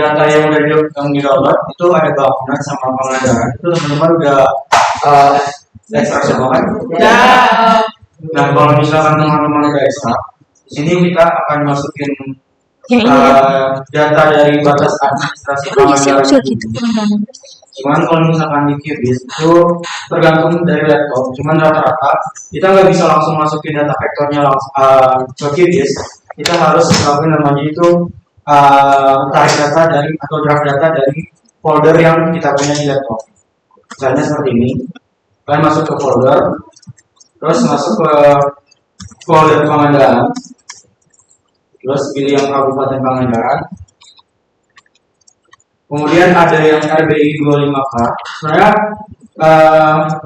data yang udah di download itu ada bangunan sama pengadaan itu teman-teman udah ekstrak semua kan? Ya. Nah kalau misalkan teman-teman udah ekstrak, di sini kita akan masukin data dari batas administrasi pengadaan. Cuman kalau misalkan di QGIS itu tergantung dari laptop. Cuman rata-rata kita nggak bisa langsung masukin data vektornya ke QGIS. Kita harus melakukan namanya itu tarik data dari atau draft data dari folder yang kita punya di laptop. Misalnya seperti ini. Kalian masuk ke folder, terus masuk ke folder Pangandaran, terus pilih yang Kabupaten Pangandaran. Kemudian ada yang RBI 25K. Sebenarnya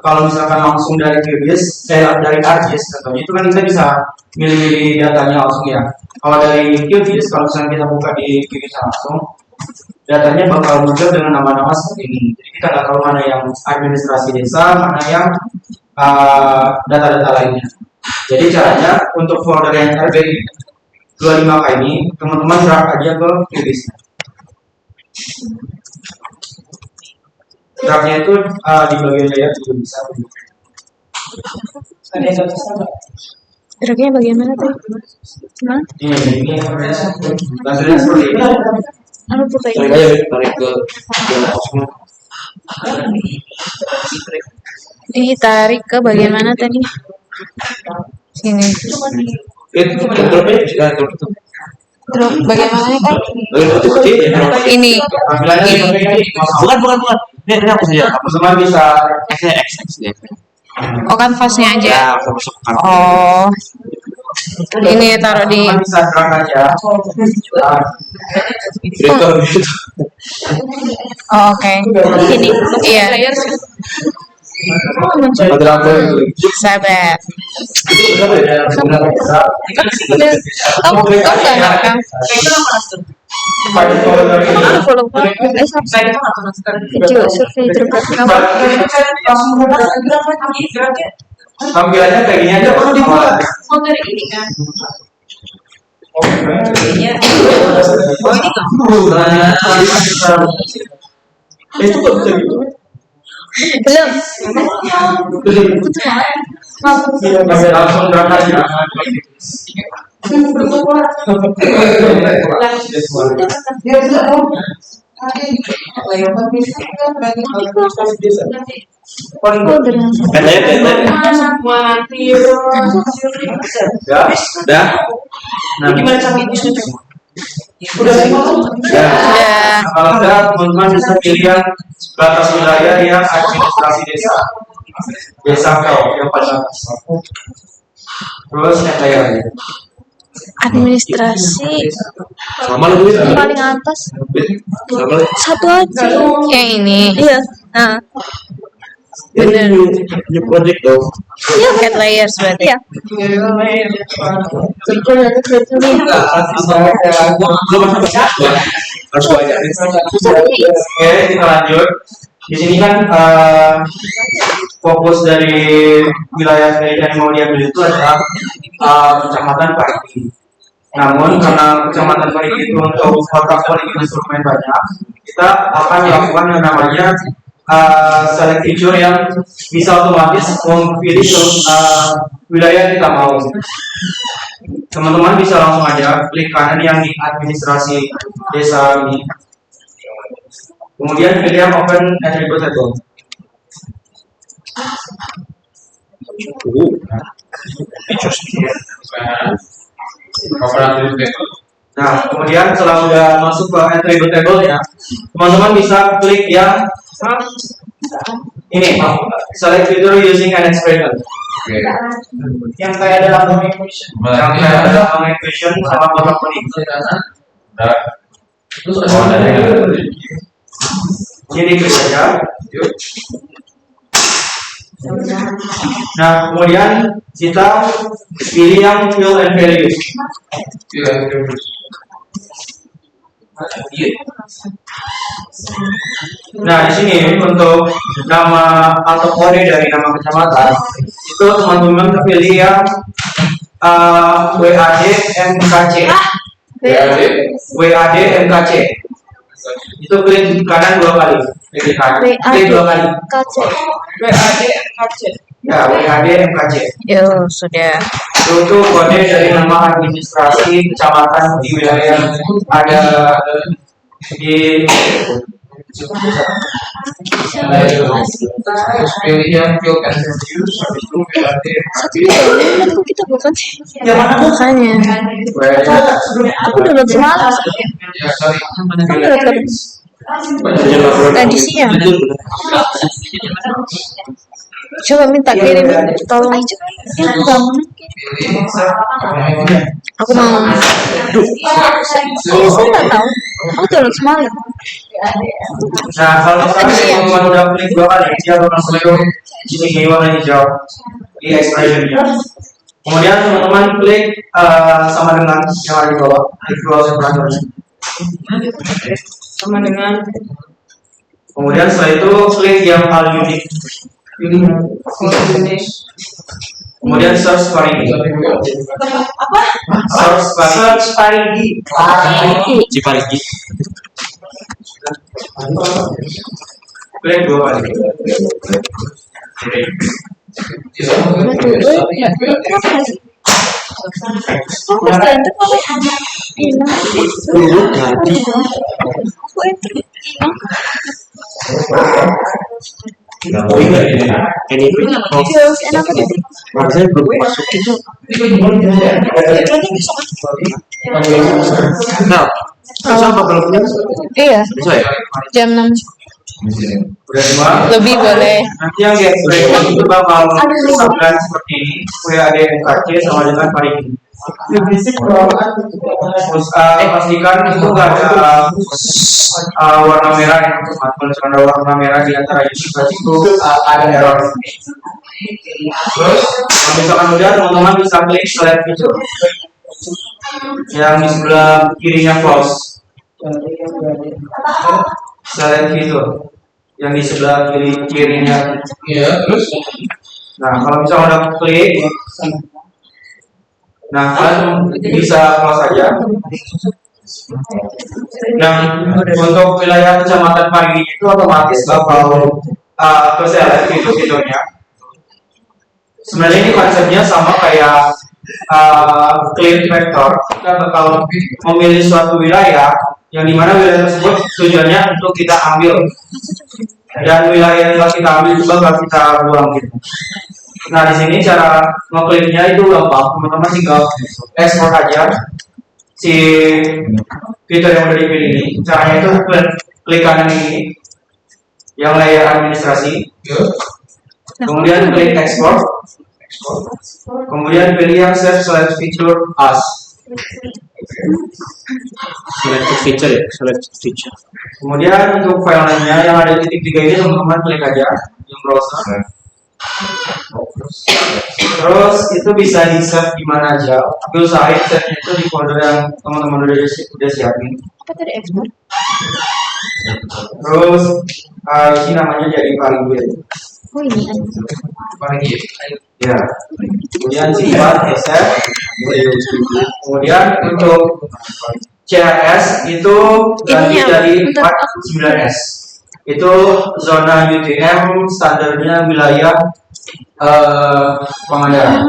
kalau misalkan langsung dari QGIS, dari ArcGIS contohnya itu kan kita bisa milih-milih datanya langsung ya. Kalau dari QGIS, kalau misalnya kita buka di QGIS langsung, datanya bakal muncul dengan nama-nama seperti ini. Jadi kita nggak tahu mana yang administrasi desa, mana yang data-data lainnya. Jadi caranya untuk folder yang RBI 25K ini, teman-teman drag aja ke QGIS. Dragnya itu di bagian layer juga bisa. Dragnya bagaimana tuh? Nah? Ini hasilnya seperti ini. Anu putar tarik ke ini tarik ke bagian mana tadi? Sini. Drop bagaimana nih kan? Ini. Bukan. Ini apa saja? Apa semua bisa X ya. Oh kanvasnya aja. Ya, masuk kan. Oh. Ini taruh di. Bisa drag aja. Oh, oke. Ini. Iya. Sabar. Kamu nggak nakal? Kecil survei terdekat kamu. Tampilannya kayak gini aja perlu dibuat. Ini kan. Itu kok bisa gitu? Belum. Langsung drag aja. Dah. Nah, Gimana cara itu? udah kalau enggak teman-teman bisa pilih yang batas wilayah yang administrasi desa kau yang paling atas. Terus yang kayak Administrasi Sama lu itu. paling atas. Sama lu. Satu aja. Yang ini. Iya. Nah. Bener. New project dong. Iya, cat layers berarti. Iya. Harus banyak. Oke, kita lanjut. Di sini kan fokus dari wilayah yang mau diambil itu adalah kecamatan Parigi. Namun karena kecamatan Parigi itu untuk kotak politik instrumen banyak, kita akan melakukan yang namanya select feature yang bisa otomatis memilih wilayah yang kita mau. Teman-teman bisa langsung aja klik kanan yang di administrasi desa ini. Kemudian pilih yang open attribute table. Nah, kemudian setelah udah masuk ke attribute table ya, teman-teman bisa klik yang ini, select feature using an expression. Yang kayak ada lambang equation, yang kayak ada lambang equation sama kotak politik. Jadi klik saja. Nah, kemudian kita pilih yang fill and values. Nah, di sini untuk nama atau kode dari nama kecamatan itu teman-teman pilih yang WAD MKC. WAD MKC. itu klik kanan 2 kali. Klik kanan. Klik 2 kali. KC. WAD MKC. Ya, WAD MKC. Yo, sudah. Itu kode dari nama administrasi kecamatan di wilayah ada di pilihan field and reviews habis itu WAD Satu kita bukan sih. yang mana Makanya. Aku download semalam. ya sorry Aku download tadi siang. Coba minta kirim, tolong. Ya, aku nggak mau. Aku mau. Aku nggak tahu. Aku download semalam. nah kalau misalnya teman-teman udah klik 2 kali dia akan selalu ini warna hijau di expressionnya. Kemudian teman-teman klik sama dengan yang ada di bawah separatornya. Sama dengan Kemudian setelah itu klik yang all unique. Kemudian search Parigi. apa? Search Parigi. Ciparigi. Klik 2 kali. Aku enter kok hilang. Tadi. Aku enter hilang. Ini Terus enak tadi. saya belum masukin. Nah, sama kalau punya Iya, bisa ya? jam 6 Udah semua. lebih boleh. Nanti yang di expression itu bakal sampaikan seperti ini. WAD MKC sama dengan Parigi. Terus pastikan itu nggak ada warna merah yang tepat. Kalau misalkan ada warna merah di antara itu berarti itu ada error. Terus kalau misalkan udah teman-teman bisa klik select feature yang di sebelah kirinya close. Select feature yang di sebelah kirinya. Iya, terus Nah kalau misalnya udah klik, nah kalian bisa close aja. Yang untuk wilayah kecamatan Parigi itu otomatis bakal ke select fiturnya. Sebenarnya ini konsepnya sama kayak clear vector. Kita bakal memilih suatu wilayah yang dimana wilayah tersebut tujuannya untuk kita ambil dan wilayah yang kita ambil juga bakal kita buang gitu. Nah di sini cara ngekliknya itu gampang, teman-teman tinggal export aja si fitur yang udah dipilih ini. Caranya itu klik kanan ini yang layer administrasi, kemudian klik export, kemudian pilih yang save select feature as. select feature ya, select feature. Kemudian untuk file lainnya yang ada di titik 3 ini teman-teman klik aja yang browser. Terus itu bisa di save di mana aja. Tapi usahain save itu di folder yang teman-teman udah siapin. Apa tadi ekspor? Terus ini namanya jadi Parigi. Oh ini. Parigi. Ya. Kemudian simpan save. Kemudian untuk CRS itu ganti Ini dari apa? 49S. Itu zona UTM standarnya wilayah Pangandaran.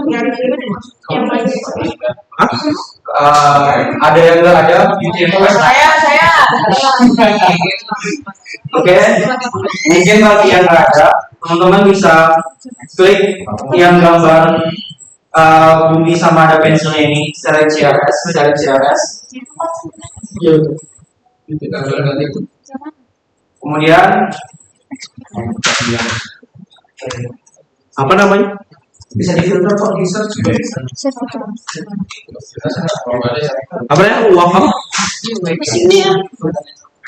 Ada yang enggak ada UTM Saya. Oke, mungkin bagi yang nggak ada, teman-teman bisa klik yang gambar bumi sama ada pensilnya ini, select CRS. Kemudian Apa namanya? bisa difilter kok di search. Apa ya? Uang apa?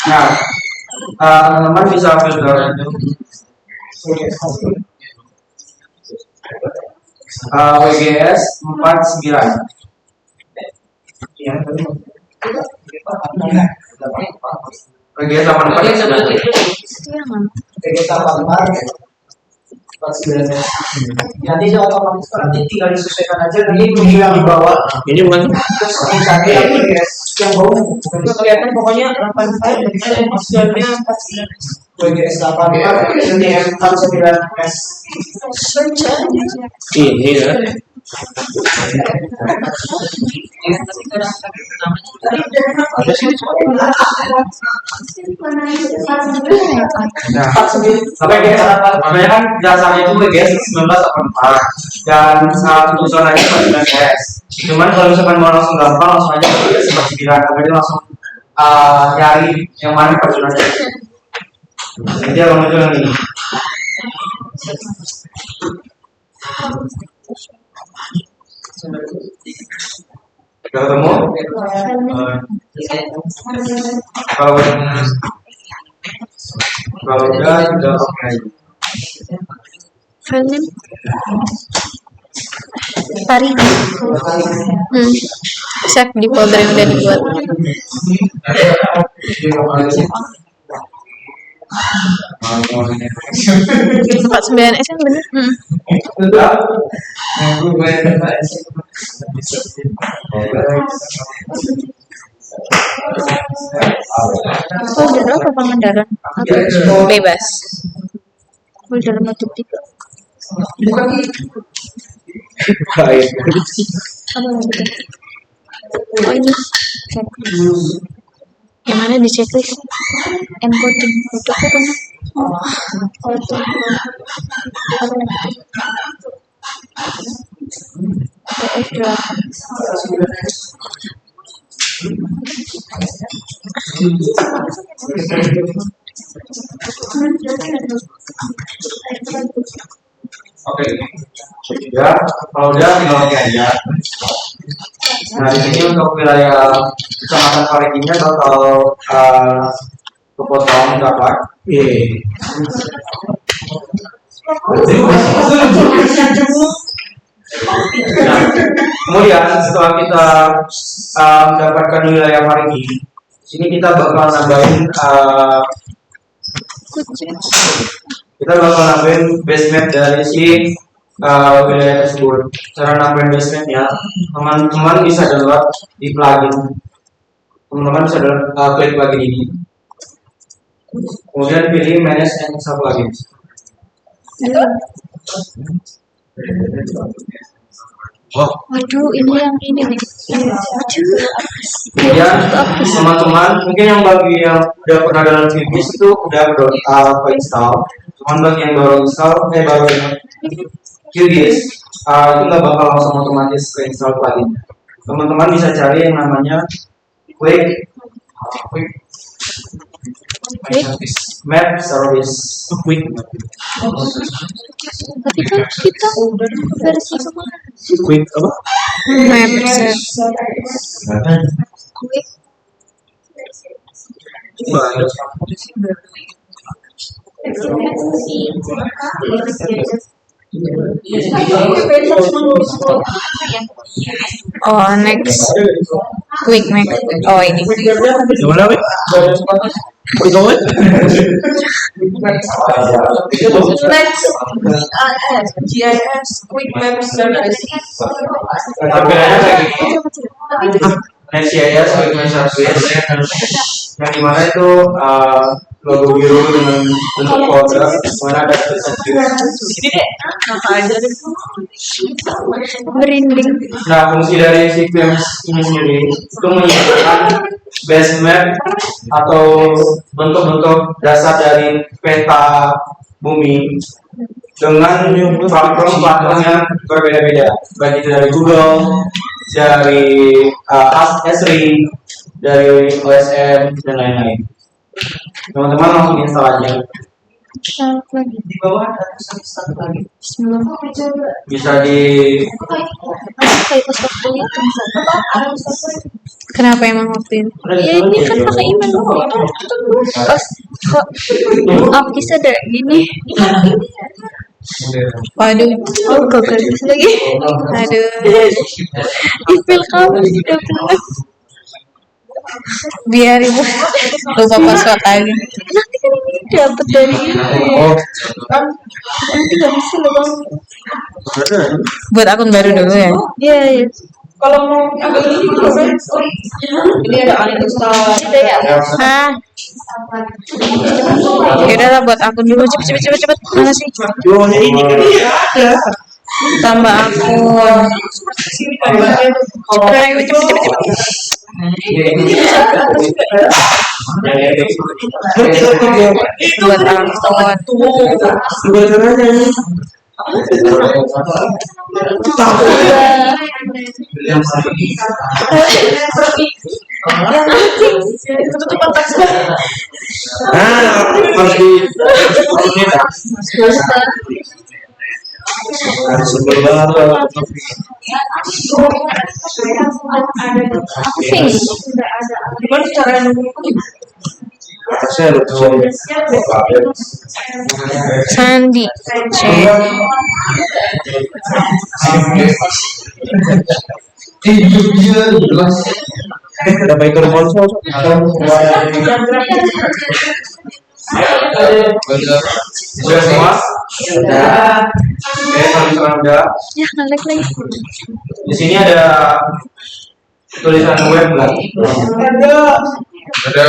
Nah, teman-teman bisa filter itu. WGS 49. WGS 84. Itu yang mana? Nanti dia otomatis nanti tinggal disesuaikan aja nanti video yang di bawah. Ini bukan Terus misalnya yang bawah bukan kelihatan pokoknya 85 dan hasilnya 49. WGS 84 SDM 49S. ini ya. Nah, sampai dia namanya kan dasarnya itu WGS 1984 dan keputusan lagi 49S. Cuman kalau misalkan mau langsung gampang langsung aja WGS 49, tapi dia langsung nyari yang mana perjuangannya. Jadi kalau muncul yang ini. Udah ketemu? Kalau udah oke aja. File name Farid. Save di folder yang udah dibuat. 49S kan bener. Folder apa Pangandaran? Bebas. Folder motif 3. Baik. Apa lagi? Oh ini checklist. Yang mana di checklist? Encoding. Foto apa mana? Foto. Apa lagi? PDF draft. Oke. Ya, kalau udah tinggal oke aja. Nah, di sini untuk wilayah kecamatan Parikinya atau kepotong berapa? Nah, kemudian setelah kita mendapatkan wilayah Parigi, sini kita bakal nambahin base map dari si wilayah tersebut. Cara nambahin base mapnya, teman-teman bisa download di plugin. Teman-teman bisa klik plugin ini. Kemudian pilih manage and install plugins. Waduh, ini yang ini nih. Waduh. Kemudian teman-teman mungkin yang bagi yang udah pernah dalam QGIS itu udah install. Cuman bagi yang baru install, baru QGIS itu nggak bakal langsung otomatis install plugin. Teman-teman bisa cari yang namanya Quick Map Service. Tapi kan kita versi kemana? Quick apa? Map service. Quick. Oh, next. Quick map. Oh, ini. Gimana, Wi? Quick apa? Next, GIS Quick Map Service. Tampilannya kayak gini. Next GIS Quick Map Service yang dimana itu logo biru dengan bentuk kodrat, mana ada tulisan Sini deh. Apa aja deh. Merinding. Nah, fungsi dari sequence ini sendiri itu menyediakan base map atau bentuk-bentuk dasar dari peta bumi dengan platform yang berbeda-beda, baik itu dari Google, dari Esri, dari OSM dan lain-lain. Teman-teman langsung install aja. Start lagi. Di bawah ada tulisan start lagi. Sebelum Bisa di kayak pas waktu itu. Kenapa emang waktu ini? Ya ini kan pakai email doang. Kok up bisa ada gini? Waduh, oh gagal lagi. Aduh, email kamu sudah penuh. Biar ibu lupa password lagi. Nanti kan ini dapat dari ini. Oh, Nanti nggak bisa loh bang. Buat akun baru dulu ya. Iya, iya. Kalau mau agak ini ada Anissa. Hah? Ya udah lah, buat akun dulu, cepet. Mana sih? jualnya ini kan ada. Tambah akun. Udah, ayo cepet. Buat akun. Gimana nih? Harus di Gimana caranya? saya lupa. Sandi. Ada baik konsol. Sudah semua? Sudah. Oke, kalau misalkan udah, Ya ngelag lagi. di sini ada tulisan web nggak? Ada.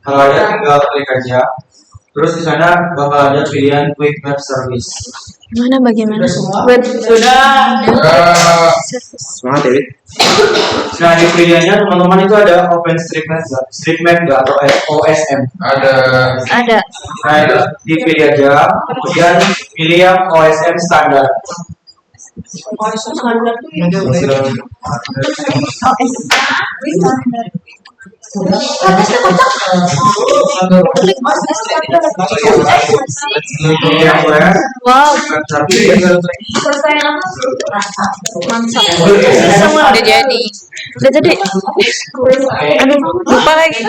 Kalau ada tinggal klik aja. Terus di sana bakal ada pilihan quick web service. Gimana bagaimana? Web Sudah. Semangat ya, Wid. Nah di pilihannya teman-teman itu ada OpenStreetMap nggak atau OSM? Ada. ada. Nah itu dipilih aja. Kemudian pilih yang OSM standar. Pilih yang web. Wow. Tapi Udah jadi. Udah jadi. Aduh, lupa lagi.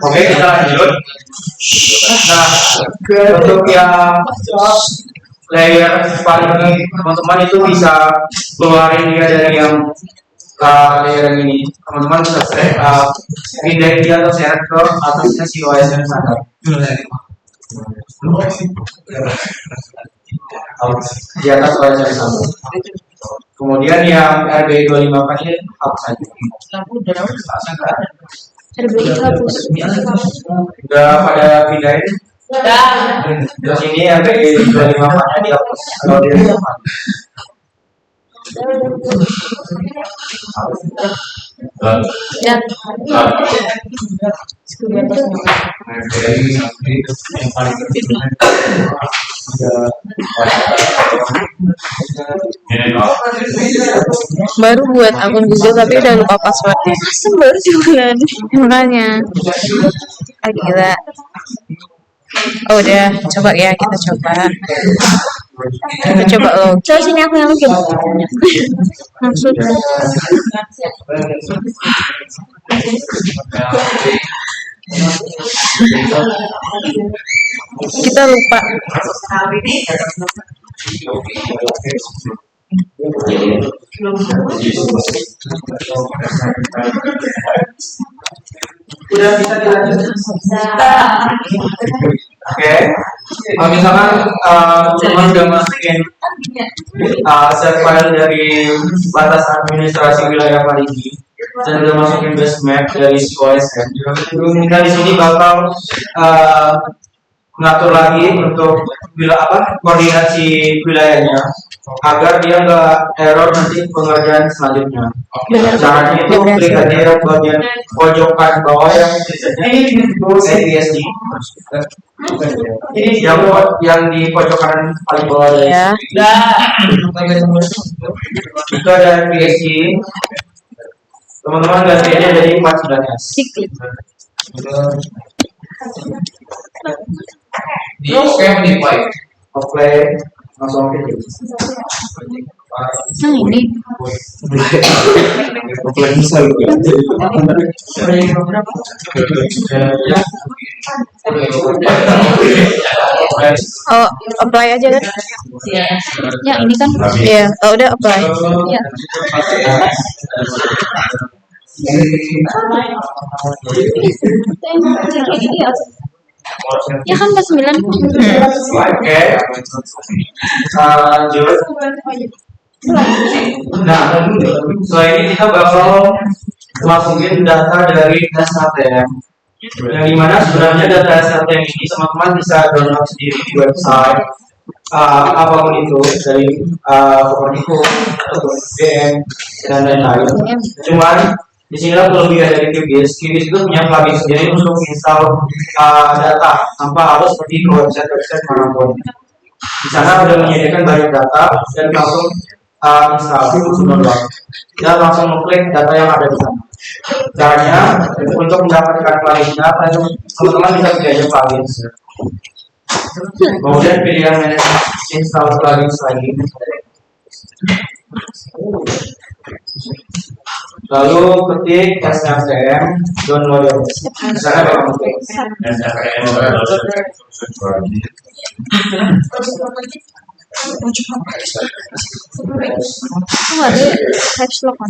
Oke, kita lanjut. Nah, untuk yang layer paling ini, teman-teman itu bisa keluarin dia dari yang layer yang ini. Teman-teman bisa pindah dia atau share ke atasnya si OSM standar. Di atas OSM standar. Kemudian yang RB25 ini hapus saja. RBI hapus. Udah pada pindahin. Terus ini RB25 nya dihapus. Kalau dia dihapus. Dan Yang paling penting. Baru buat akun Google tapi udah lupa passwordnya. asem baru jualan. Makanya. Ah, gila. Oh udah, coba ya, kita coba. Kita coba login. Coba sini aku yang login. Maksudnya. Kita lupa. Udah bisa dilanjut. Oke. Kalau misalkan teman udah masukin set file dari batas administrasi wilayah Parigi dan udah masukin base map dari si OSM, kita di sini bakal ngatur lagi untuk koordinasi wilayahnya agar dia nggak error nanti pengerjaan selanjutnya. Caranya itu klik aja bagian pojokan bawah yang tulisannya APSD. Ini yang di pojokan paling bawah dari Ya. itu ada APSD. Teman-teman ganti aja jadi 49S. Diklik. Di oke di pipe. Oke, langsung oke. Yang ini. Offline bisa lu. Oh, apply aja kan? Ya ini kan Iya, oh, udah apply. ya. Ya kan pas 9. Oke. Lanjut. Nah, setelah ini kita bakal masukin data dari tes ATM. Yang dimana sebenarnya data STM ini teman-teman bisa download sendiri di website apapun itu dari Kopernikus atau BM dan lain-lain. Cuman di sini kelebihan dari QGIS. QGIS itu punya plugin sendiri untuk install data tanpa harus pergi ke website manapun. Di sana sudah menyediakan banyak data dan langsung install download. Dan langsung mengklik data yang ada di sana. Caranya untuk mendapatkan pluginnya, teman-teman bisa pilih aja plugin. Kemudian pilih yang manage install plugin lagi. Lalu ketik STM downloader. Di sana bakal klik. Oh, ada caps lock kan.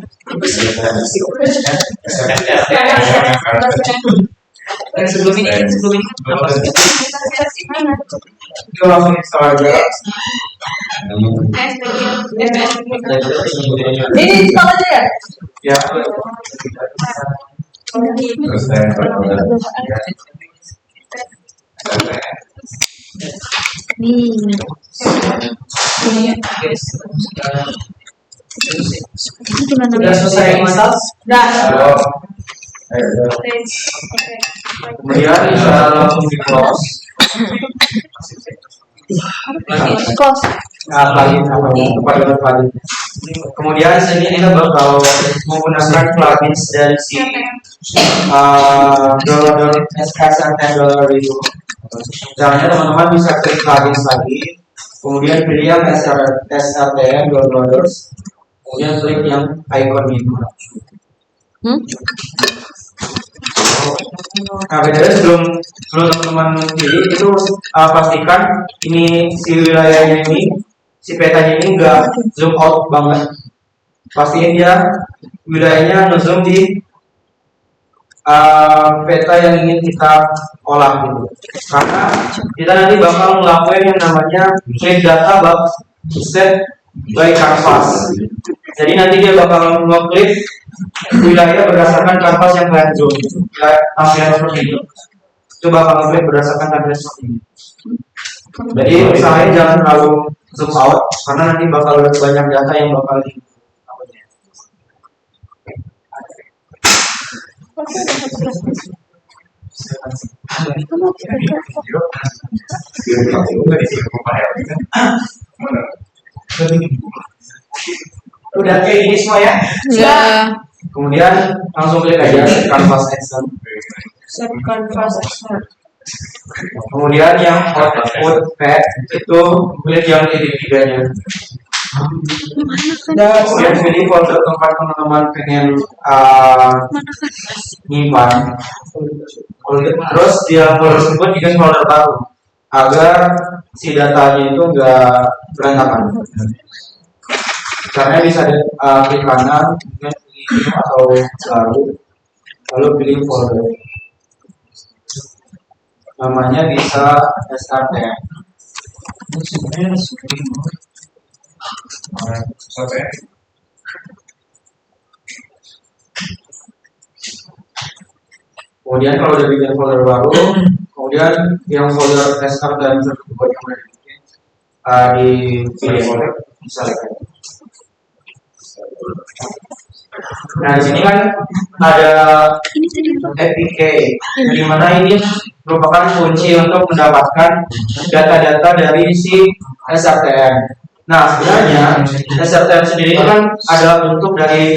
Sebelum ini Itu langsung install aja. Ini install aja ya? Ya. Nih. Ini gimana? Sudah selesai install? Udah. Kemudian bisa langsung di close. Close. Plugin plugin. Kemudian sini kita bakal menggunakan plugin dari si downloader STM itu. Caranya teman-teman bisa klik plugin lagi, kemudian pilih yang STM downloaders, kemudian klik yang icon ini. Nah, bedanya sebelum teman-teman pilih itu pastikan ini si wilayahnya ini, si petanya ini enggak zoom out banget. Pastiin dia wilayahnya ngezoom di peta yang ingin kita olah gitu. Karena kita nanti bakal ngelakuin yang namanya clean data set by canvas. Jadi nanti dia bakal ngeklik wilayah berdasarkan kanvas yang kalian zoom, tampilan seperti itu. Itu bakal ngeklik berdasarkan tampilan seperti ini. Jadi usahain jangan terlalu zoom out karena nanti bakal banyak data yang bakal di udah kayak gini semua ya. Ya. Kemudian langsung klik aja canvas action. Set canvas action. Kemudian yang output pad itu klik yang titik tiganya. Kemudian pilih folder tempat teman-teman pengen nyimpan. Terus dia folder tersebut bikin folder baru agar si datanya itu enggak berantakan. Caranya bisa klik kanan, kemudian pilih atau lalu pilih folder. Namanya bisa STM. Kemudian kalau udah bikin folder baru, kemudian yang folder start dan tersebut yang udah dibikin dipilih folder bisa lihat. Nah di sini kan ada APK, di mana ini merupakan kunci untuk mendapatkan data-data dari si SRTM. Nah sebenarnya SRTM sendiri kan adalah bentuk dari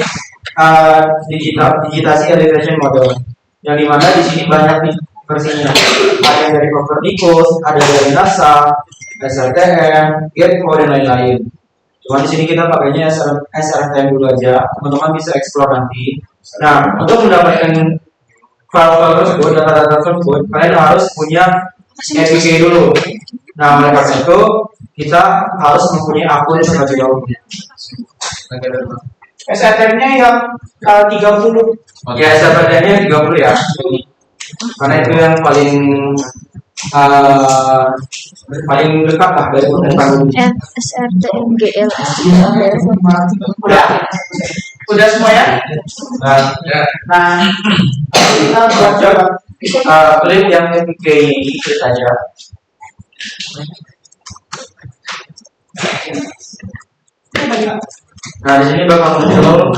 digitasi elevation model, yang dimana di sini banyak nih versinya. Ada yang dari Kopernikus, ada dari NASA, SRTM, Getco dan lain-lain. Cuma di sini kita pakainya SRTM dulu aja, teman-teman bisa explore nanti. Nah, untuk mendapatkan file tersebut, data-data tersebut, kalian harus punya APK dulu. Nah, oleh karena itu kita harus mempunyai akun terlebih dahulu. STM-nya yang 30. Ya, STM-nya 30 ya. Karena itu yang paling dekat lah dari permukaan. SRTMGLS. Udah semua ya? Nah, kita baca klik yang APK ini saja. Nah, di sini bakal muncul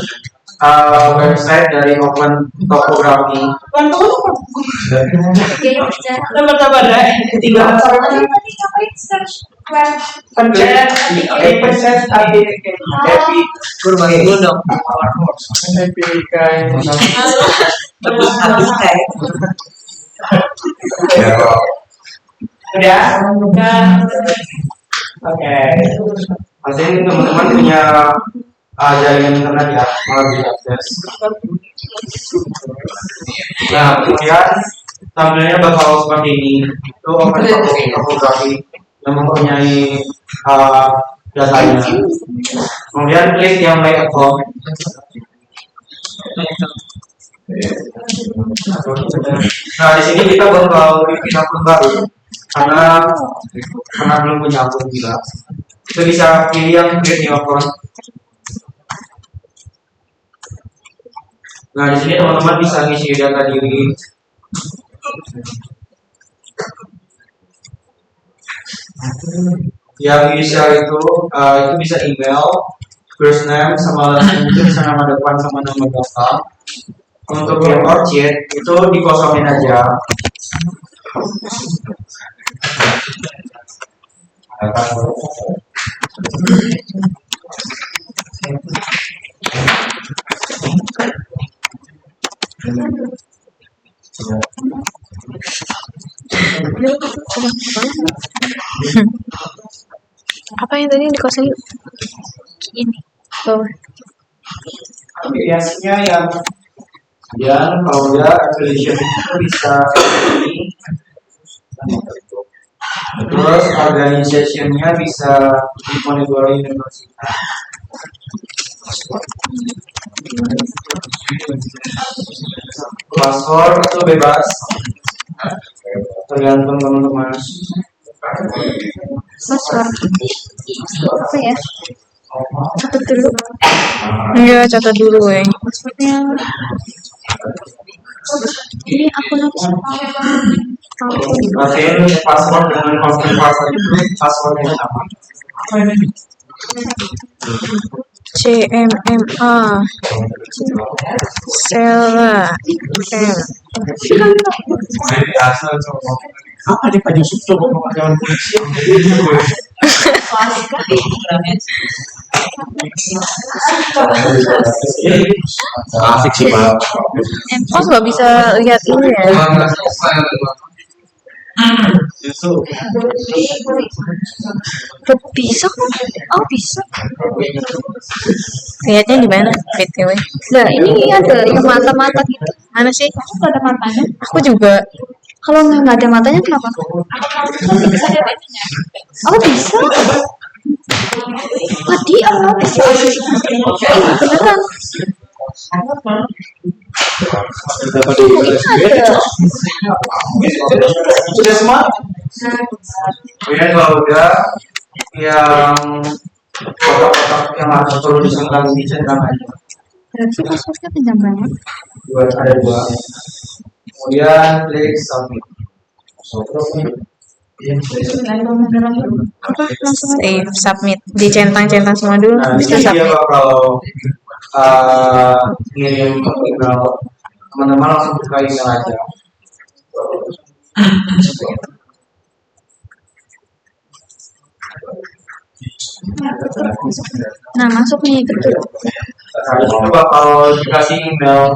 website dari Open Topography. Sabar ya. Tinggal pencet pencet happy Kurbangi dulu dong. udah oke. Pasti teman-teman punya jaringan internet ya, mau diakses. Nah, kemudian tampilnya bakal seperti ini. Itu Open Topography yang mempunyai datanya. Kemudian klik yang My Account. Nah, di sini kita bakal bikin akun baru karena belum punya akun juga. Kita bisa pilih yang create new account. Nah, di sini teman-teman bisa ngisi data diri. Yang bisa itu bisa email, first name sama last name, itu bisa nama depan sama nama belakang. Untuk yang orchid itu dikosongin aja. Apa yang tadi dikosongin? Ini. Bawah. Biasanya yang Dan kalau dia affiliation itu bisa ini. Terus organizationnya bisa di Ponegoro University. Password itu bebas, tergantung teman-teman. Password. Apa ya? Catat dulu. Enggak, catat dulu, weng. Passwordnya. Ini akun apa sih? Pastiin password dengan confirm password itu passwordnya sama. CMMA Sela M Apa dia pada subsub dengan polisi? Asik sih Pak. Oh, nggak bisa lihat ini ya. Bisa kan? Oh bisa. Lihatnya di mana? BTW. Nah ini ada yang mata-mata gitu. Mana sih? Aku ada matanya. Aku juga. Kalau nggak ada matanya kenapa? Oh bisa. Tadi bisa. Beneran. Dapat di Ada. Sudah semua? Kemudian kalau udah yang kotak-kotak yang harus perlu disentang aja. Berarti passwordnya panjang banget. Ada dua. Kemudian klik submit. Apa langsung aja? Save, submit, dicentang-centang semua dulu. Nah, Bisa ini dia submit. bakal ngirim email, teman-teman langsung buka email aja. Nah masuk nih betul. Nah, itu bakal dikasih email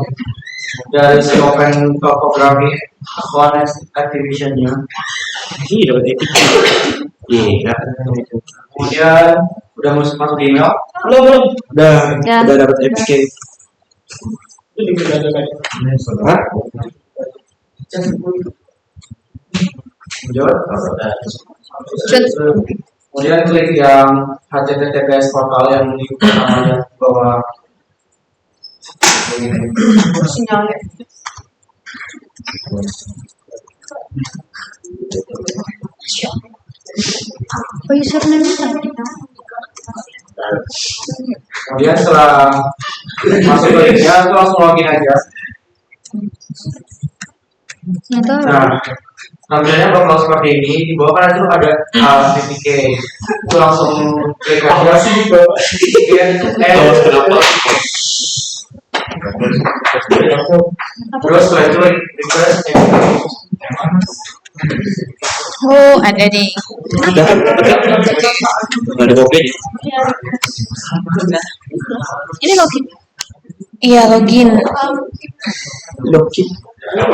dari si Open Topography account activation-nya. Iya, dapat epic. Iya. Kemudian udah masuk email. belum Udah Ya. dapat epic. Hah? Lanjut. Kemudian klik yang HTTPS portal yang di namanya bawah. Sinyalnya. Oh, username Kemudian setelah masuk ke linknya itu langsung login aja. Ternyata Nah, tampilannya bakal seperti ini. Di bawah kan itu ada APK. Itu langsung klik aja. Kemudian terus setelah itu request oh ada nih. Nggak ada kopi. Ini login. Iya login.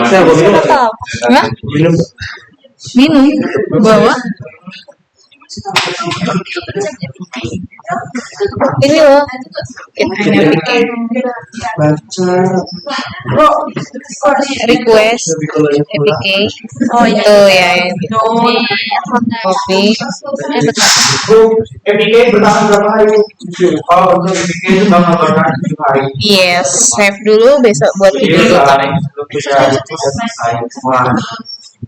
Saya mau minum. Tahu? Nggak? Minum. Minum. Bawa. Ini loh. Request APK. Oh itu ya. Copy. APK bertahan berapa hari? Kalau untuk APK itu bakal bertahan 7 hari. Yes, save dulu besok buat Jadi video. lu bisa selesai semua.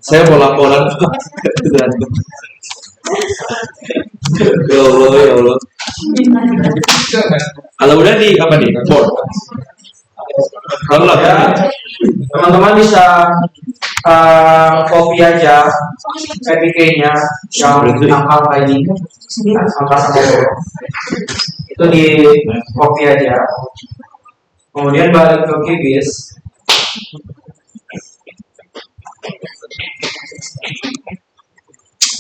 Saya pola-pola. Ya Allah, ya Allah. Kalau udah di apa nih? Board. Kalau Ya, teman-teman bisa copy aja APK-nya yang angka kayak ini, angka sama itu di copy aja. Kemudian balik ke QGIS.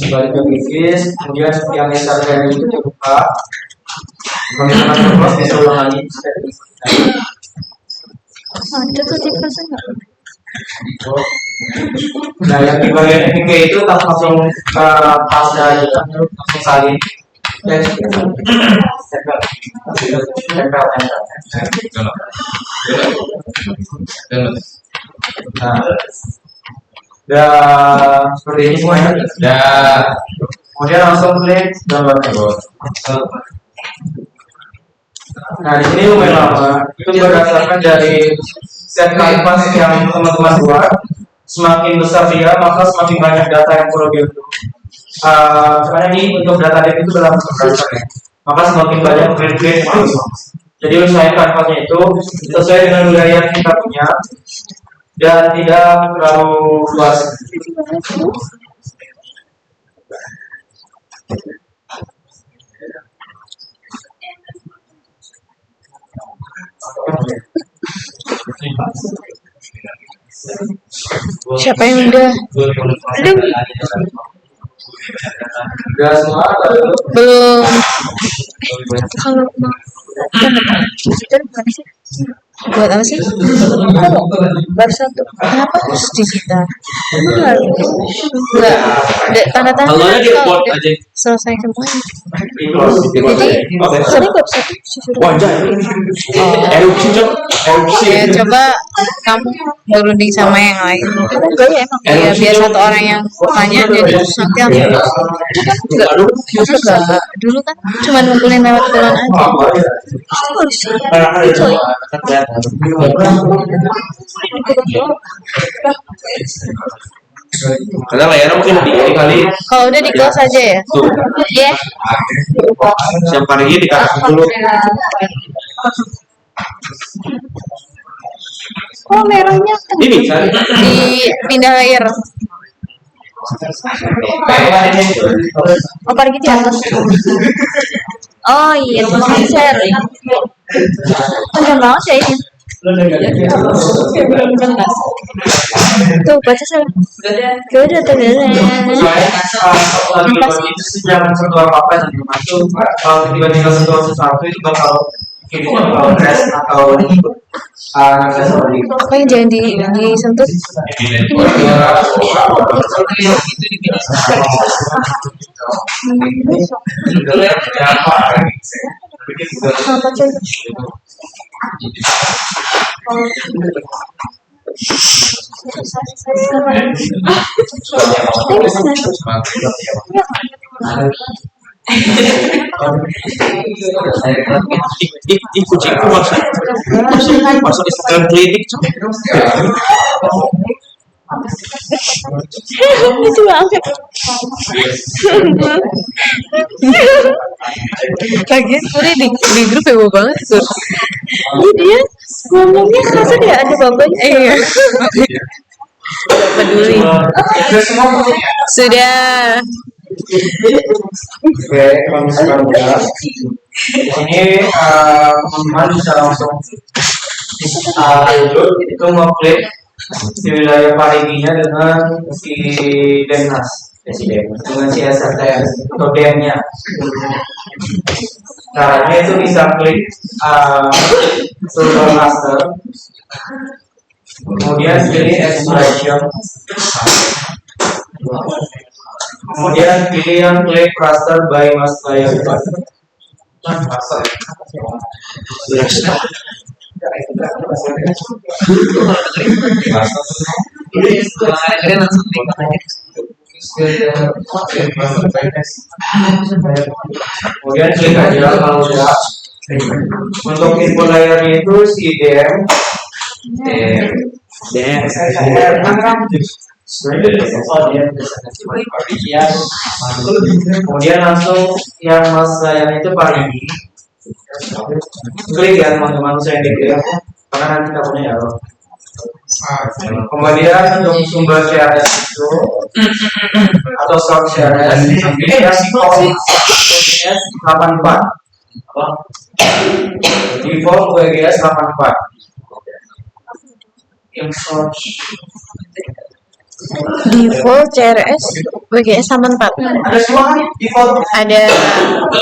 Balik ke QGIS, kemudian yang Instagram itu dibuka. Teman-teman terus bisa ulang lagi. Ada tuh di kelas enggak? Nah, yang di bagian APK itu langsung pasta aja, langsung salin. Nah, udah seperti ini semuanya. Kemudian langsung klik gambarnya. Nah, di sini lumayan lama. Itu berdasarkan dari set kanvas yang teman-teman buat. Semakin besar dia, maka semakin banyak data yang perlu dihitung. Karena ini untuk data data itu berlangsung berdasar ya. Maka semakin banyak grade-grade yang harus. Jadi usahakan kanvasnya itu sesuai dengan wilayah yang kita punya dan tidak terlalu luas. Siapa yang udah? Udah semua atau Belum. Kalau mau itu bukan sih? Buat apa sih? Baru satu. Kenapa harus digital? Enggak. Tanda tangan. Kalau di board aja. Selesai semuanya. Jadi, Sering nggak bisa Wajah. Erupsi cok. Erupsi. Ya, coba kamu berunding sama yang lain. Enggak ya emang. Ya, biar satu orang yang tanya jadi nanti aku enggak. Enggak. Dulu kan cuma ngumpulin lewat bulan aja. Karena layarnya mungkin tinggi kali. Kalau udah di close aja ya. Tuh. Iya. Yang paling ini dikasih dulu. Oh merahnya Ini kan. di pindah layer. Oh pergi di atas. Oh iya, share. Panjang banget ya ini. Tuh baca salah. Udah tuh jangan sentuh apa-apa nanti masuk. Kalau tiba-tiba sentuh sesuatu itu bakal crash atau seperti itu. apa yang jangan disentuh? Apa cuy? Kucingku masuk Instagram klinik. Lucu banget. Lagian sebenernya di grup heboh banget tuh. Jadi dia ngomongnya kasar ya, ada bapaknya. Iya. Gak peduli. Sudah. Oke, kalau misalkan udah, di sini teman-teman bisa langsung itu ngeklik di wilayah Pariginya dengan si Denmas, dengan si SRTM atau DM-nya. Caranya itu bisa klik Survey Master, kemudian pilih Expression, kemudian pilih yang klik Cluster by Mas Layer. Kemudian klik aja kalau sudah. Untuk info layarnya itu si DM. Kemudian langsung yang mas layar itu Parigi. Klik ya teman-teman saya diklik karena nanti kita punya error. Kemudian untuk sumber CRS itu atau source CRS ini WGS 84 default WGS 84 import Default CRS WGS 84. ada semua default Ada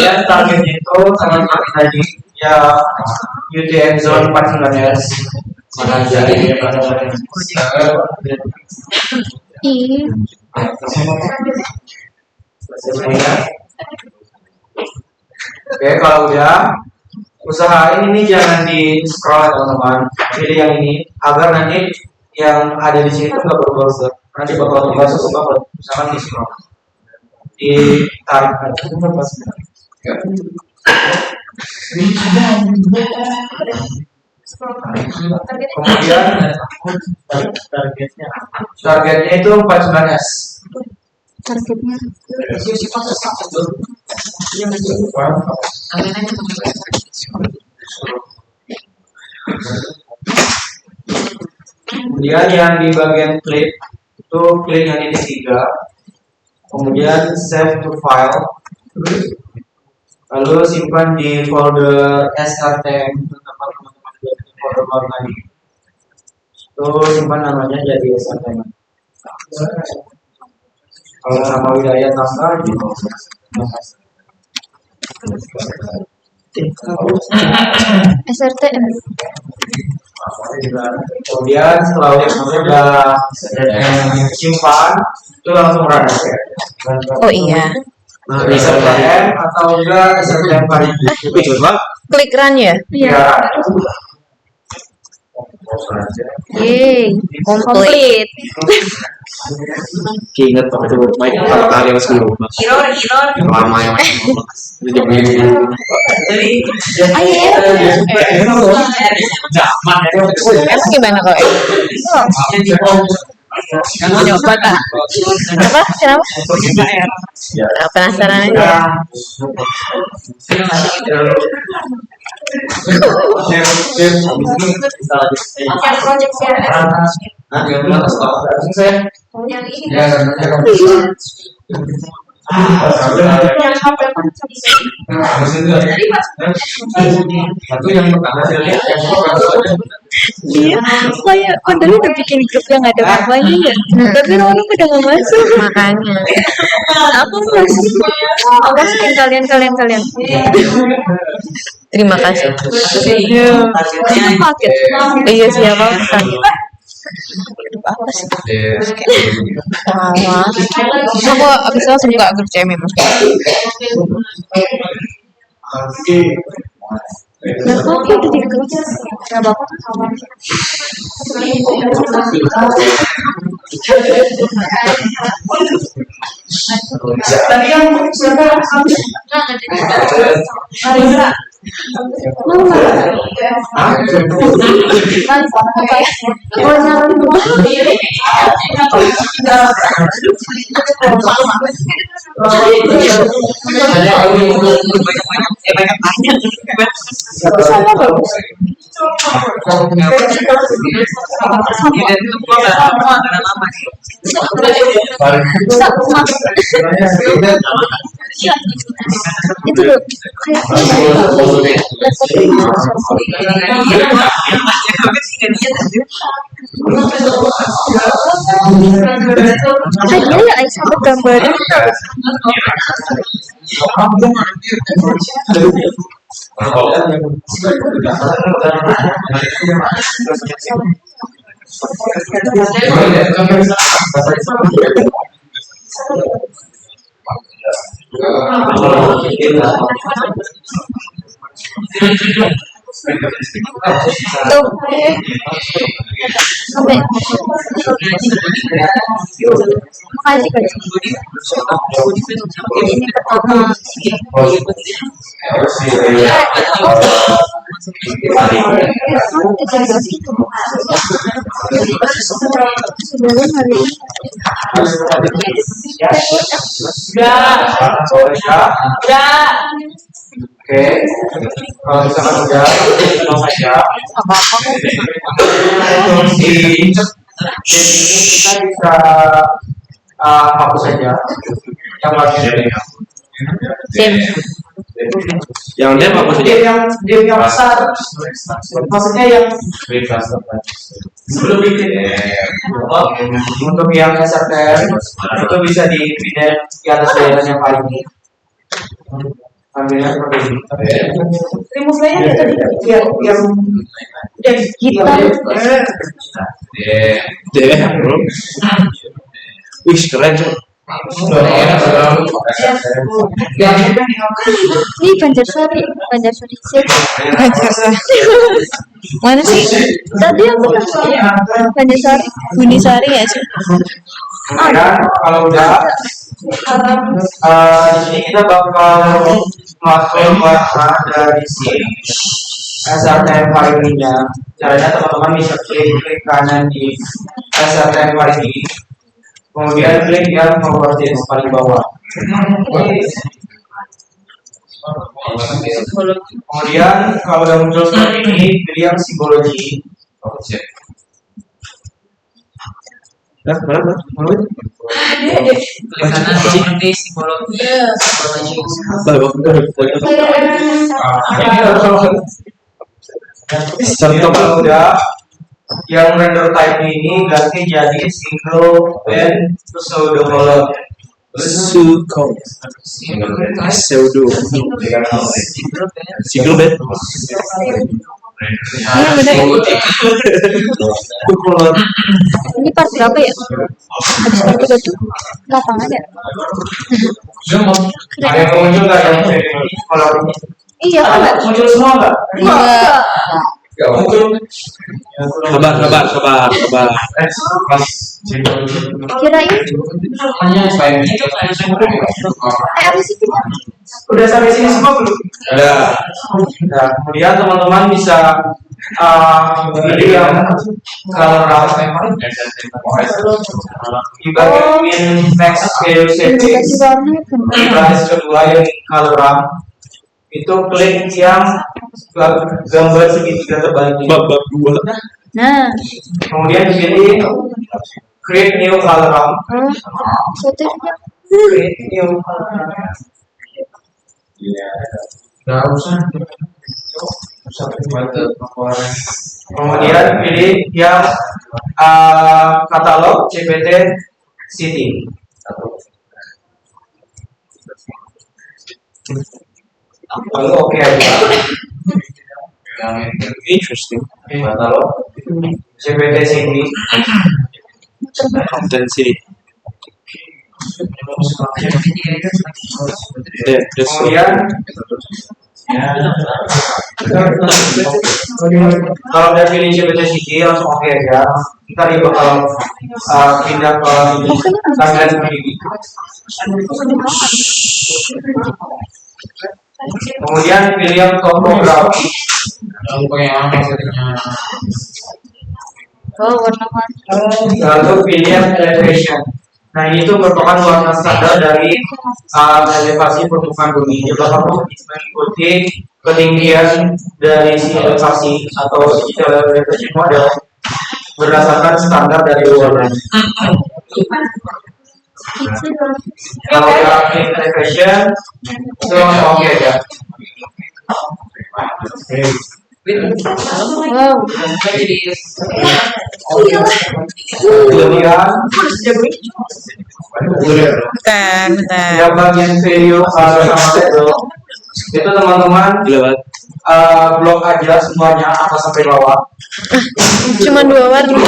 dan targetnya itu teman-teman tadi ya UTM zone 49S mana jadi Ih, Oke, kalau udah usahain ini jangan di scroll teman-teman, pilih yang ini agar nanti yang ada di sini nggak berkursor, nanti bakal terbatas kalau misalkan di scroll, ditarik kemudian targetnya itu 49S. targetnya. Kemudian yang di bagian klik itu klik yang ini 3, kemudian save to file, lalu simpan di folder SRTM tempat teman-teman buat folder baru tadi. Itu simpan namanya jadi SRTM. Kalau nama wilayah tambah gitu. SRTM. Kemudian setelah udah simpan itu langsung run ya. oh iya. SRTM atau enggak SRTM Parigi. Klik run ya? Ya. Yeay, komplit. Ingat waktu main kali yang sebelumnya. Lama yang Emang gimana kok? Kamu nyoba tak? Apa? Kenapa? Penasaran aja. Iya, kayak padahal udah bikin grup yang ada bapaknya ya. Tapi orang udah nggak masuk. Makanya. Aku masuk. Aku masukin kalian. Terima kasih. Aku kaget. Iya siapa? Apa sih? Aku abis langsung buka grup CMM. Nah, kok udah di grup? Ya bapak. Tadi yang siapa? Itu loh kayak ya Aisyah gambarnya tuh sampai makasih guys ini pertama sebelum hari ini Oke, kalau misalkan udah, langsung saja. Di ini kita bisa hapus saja. Yang bagian Yang dia apa saja? yang besar. Maksudnya yang belum bikin. Untuk yang SRTM itu bisa dipindah di atas daerah yang paling ini. Ambilnya seperti ini. Removenya kita yang kita Bro. Wih, keren tuh. ini Banjarsari sih Mana sih? tadi aku Banjarsari Bunisari ya sih? Kemudian kalau udah di sini kita bakal masuk dari sini SRTM hari ini. Caranya teman-teman bisa klik kanan di SRTM hari ini, kemudian klik yang favorite paling bawah. Kemudian kalau udah muncul seperti ini, pilih yang psikologi. Kalau udah yang render type ini ganti jadi single and pseudo color. Pseudo. Single bed. Iya benar. ini part berapa ya habis part 3 tuh lapangan ya Ada yang muncul nggak yang colornya? iya kan Muncul semua nggak? enggak Nggak muncul. Sabar. kirain habis itu Udah sampai sini semua belum? Ada. Nah, kemudian teman-teman bisa pilih yang color ramp. Juga in next scale setting. dikasih warna Di baris kedua yang color ramp itu klik yang gambar segitiga terbalik ini. Bab 2. nah Kemudian pilih create new color ramp. fotonya Create new color ramp. Kemudian pilih yang katalog CPT City. Lalu oke aja. Interesting. Katalog CPT City. Dan sini. That's Kemudian Kalau definisi BCCG langsung oke aja. Ntar dia bakal pindah ke tampilan sendiri. Kemudian pilih topografi. Oh, warna-warni. Lalu pilih elevation. Nah ini tuh merupakan warna standar dari elevasi permukaan bumi. Jadi kamu mengikuti ketinggian dari si elevasi atau digital elevation model berdasarkan standar dari warna. Kalau grafik elevation itu oke ya. Wow. Kemudian Bentar. yang bagian video sama itu teman-teman blok aja semuanya atas sampai bawah. Cuma 2 warna.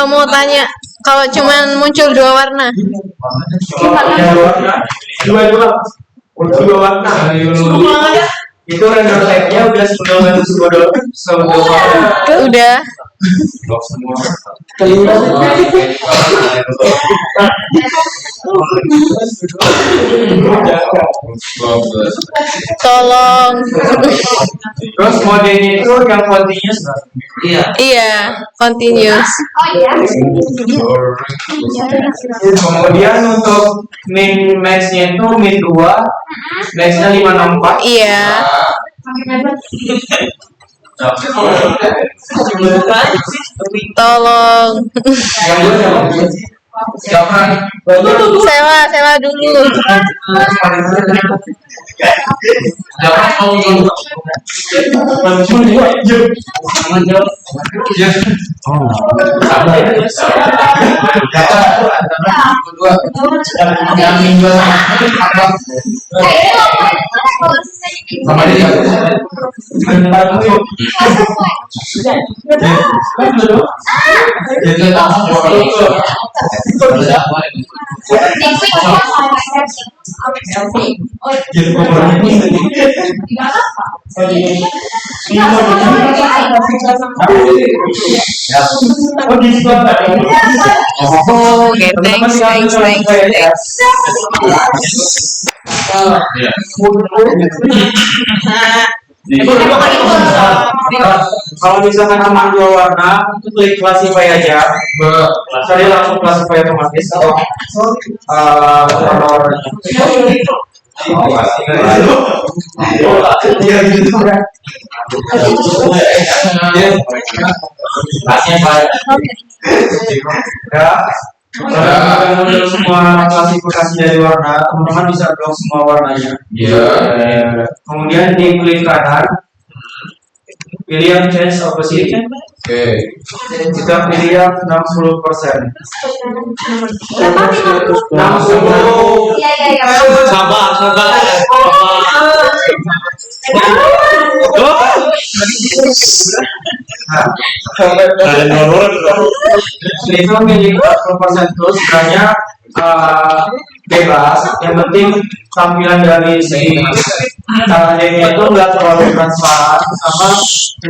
Mau tanya, kalau cuman muncul 2 warna, Dua warna. Itu render type-nya udah sebelum udah. Tolong. Terus modenya itu yang continuous nggak? Iya. Iya, continuous. Kemudian untuk min max-nya itu min 2, max-nya 564. Iya. Tolong. Yang dua siapa? Sewa dulu. Jangan mau dulu. Oh, okay, thanks. Kalau misalkan aman 2 warna, itu klik classify aja. Cari langsung classify otomatis atau warna-warnanya. Ya, kalau semua klasifikasi dari warna, teman-teman bisa blok semua warnanya. Kemudian di klik kanan, pilih yang change opposite. Kita pilih yang 60%. 60. Sabar. Itu milih 40% itu sebenarnya bebas. Yang penting tampilan dari si decknya itu nggak terlalu transparan sama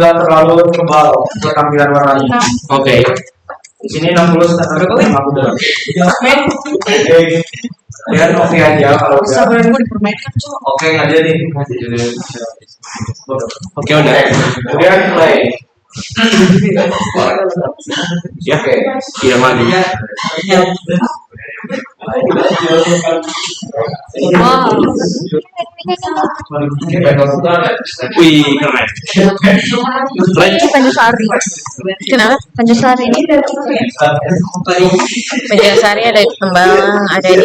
nggak terlalu tebal untuk tampilan warnanya. Oke. Di sini 60 standar aku udah. Dan oke aja kalau udah. Oke aja nih. Oke udah. Kemudian play. Ya. Iya maju. Wow. Wih keren. Panjasari. Kenapa? Panjasari ini Panjasari ada di Tembalang, ada di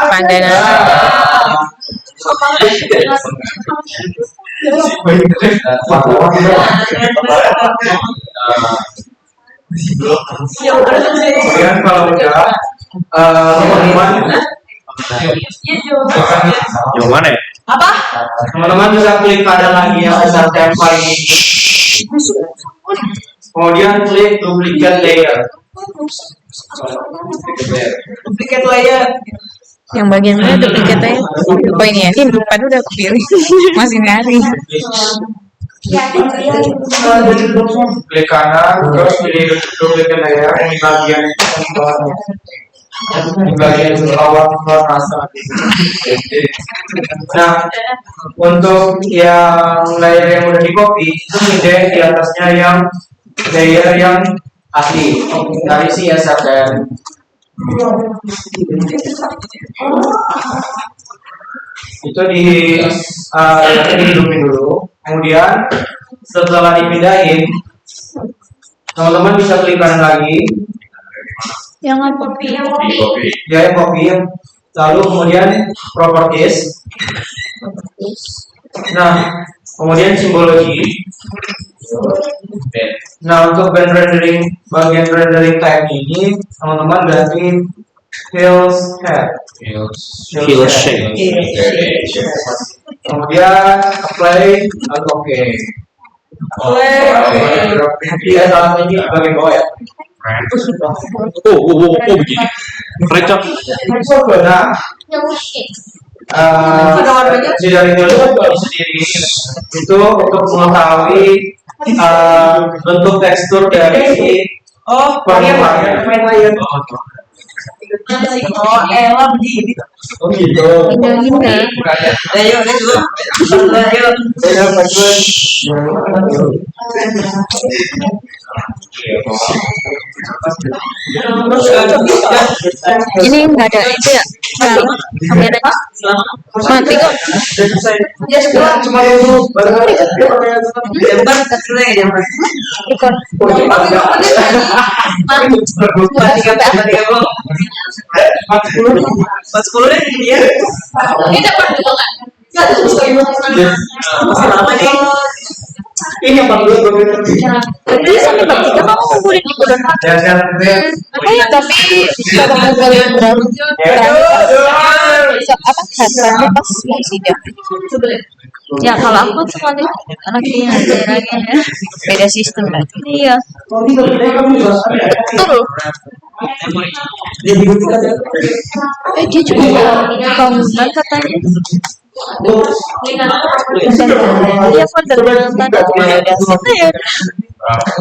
Pandanan. Kemudian kalau udah teman-teman Yang mana ya? teman-teman bisa klik kanan lagi yang besar template ini. Kemudian klik duplicate layer. Yang bagian mana duplikatnya? Oh ini ya, ini depan udah kepilih. Masih nyari. Klik kanan, terus pilih duplikat layer yang di bagian yang bawahnya. Di bagian bawah rasa. Nah, untuk yang layer yang udah di copy itu pindahin di atasnya yang layer yang asli dari si SRTM. Itu dihidupin dulu. Kemudian setelah dipindahin, teman-teman bisa klik kanan lagi. Yang apa? Ya, yang copy. Lalu kemudian properties. Nah, kemudian simbologi. Nah, untuk bagian rendering type ini, teman-teman ganti fill shape. Kemudian apply atau oke. Ya, saat ini bagian bawah ya. Begini. Recok. Nah, dari dulu sendiri itu untuk mengetahui bentuk tekstur dari permukaan. Oh, elah begini. Oh gitu. Indah-indah. Ayo, Ini nggak ada itu ya? Kameranya mati kok. Cuma itu ini yang bagus. Jadi sampai bab 3 kamu ngumpulin itu dong. Tapi kalau ngumpulin berapa? Apa hasilnya pas sidang? Ya kalau aku sekali anaknya lagi ya beda sistem berarti. Iya. Betul. Dia juga bangunan katanya. Iya folder tanda udah ya.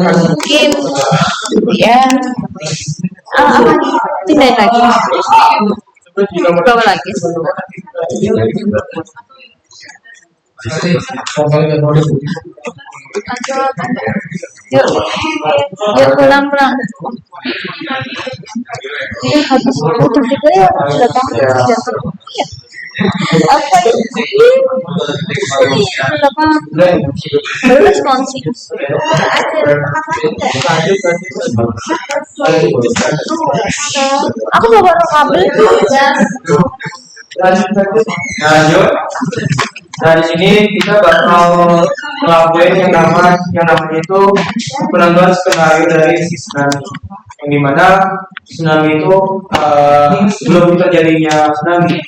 Mungkin ya apa nih pindahin lagi bawa lagi yuk pulang ini habis itu juga ya datang apa ini baru responsif aku bawa kabel lanjut. Nah, di sini kita bakal ngelakuin yang namanya itu penentuan skenario dari si tsunami. Yang dimana tsunami itu sebelum terjadinya tsunami,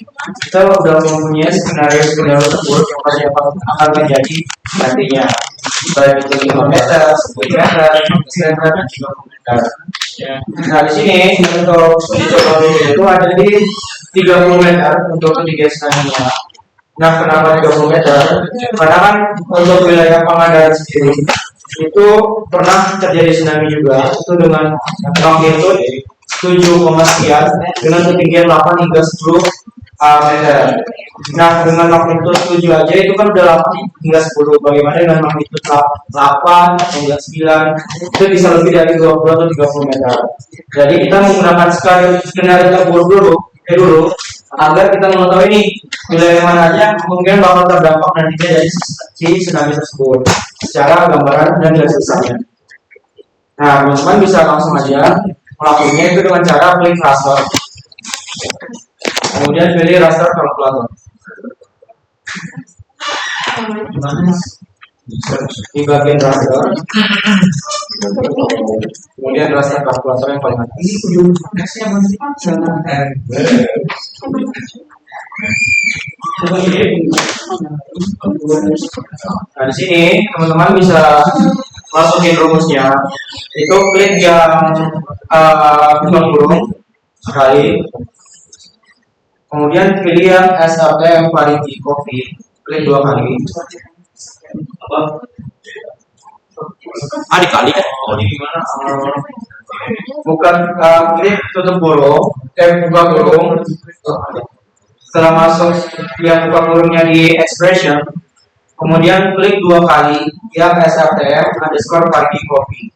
kita udah mempunyai skenario tersebut yang pasti akan terjadi nantinya, baik itu 5 meter, 10 meter, 10 meter, dan 30 meter. Nah, di sini untuk itu ada di 30 meter untuk ketiga tsunami-nya. Nah, kenapa 30 meter? Karena kan untuk wilayah Pangandaran sendiri itu pernah terjadi tsunami juga, itu dengan magnitudo 7, sekian dengan ketinggian 8 hingga 10 meter. Nah, dengan magnitudo 7 aja itu kan udah 8 hingga 10. Bagaimana dengan magnitudo 8 atau 9? Itu bisa lebih dari 20 atau 30 meter. Jadi kita menggunakan skenario terburuk dulu agar kita mengetahui ini wilayah mana aja kemungkinan bakal terdampak nantinya dari si tsunami tersebut secara gambaran dan garisnya. Nah, teman-teman bisa langsung aja melakukannya itu dengan cara klik raster, kemudian pilih raster kalkulator. Di bagian raster, kemudian raster kalkulator yang paling atas. Nah, di sini teman-teman bisa masukin rumusnya. Itu klik yang burung sekali, Kemudian pilih yang SRTM Parity Coffee, klik 2 kali. Apa? Dikali kan? Oh, ini gimana? Bukan klik tutup kurung, buka kurung. Setelah masuk yang buka kurungnya di expression, kemudian klik 2 kali yang SRTM underscore Parity Coffee.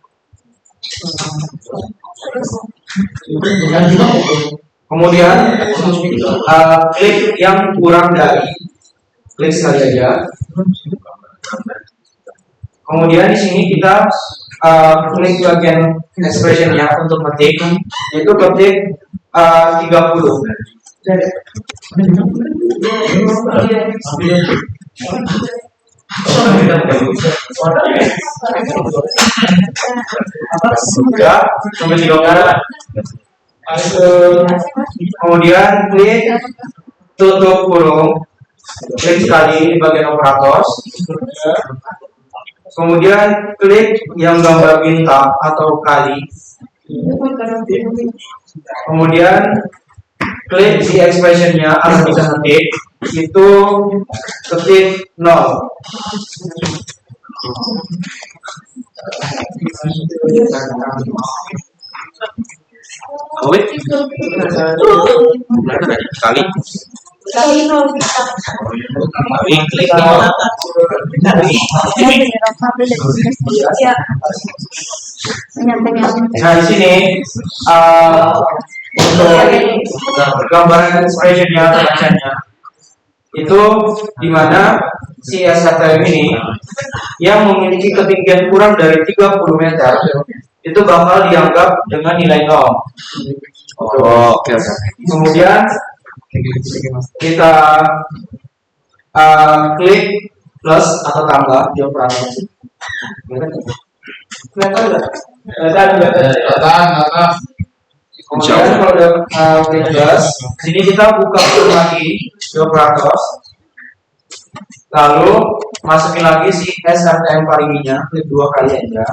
Kemudian klik yang kurang dari, klik sekali aja. Kemudian di sini kita klik bagian expressionnya untuk ketik, yaitu ketik 30. Sudah sampai 3 kali. Kemudian klik tutup kurung, klik sekali di bagian operators. Kemudian klik yang gambar bintang atau kali. Kemudian klik di expressionnya atau bisa ketik, itu ketik 0. Kali. Klik Nah di sini untuk gambaran expressionnya atau bacanya itu dimana si SRTM ini yang memiliki ketinggian kurang dari 30 meter itu bakal dianggap dengan nilai 0. Oke. Kemudian kita klik plus atau tambah di operator. Kemudian kalau udah klik plus, sini kita buka lagi di operator. Lalu masukin lagi si SRTM Parity-nya, klik 2 kali aja.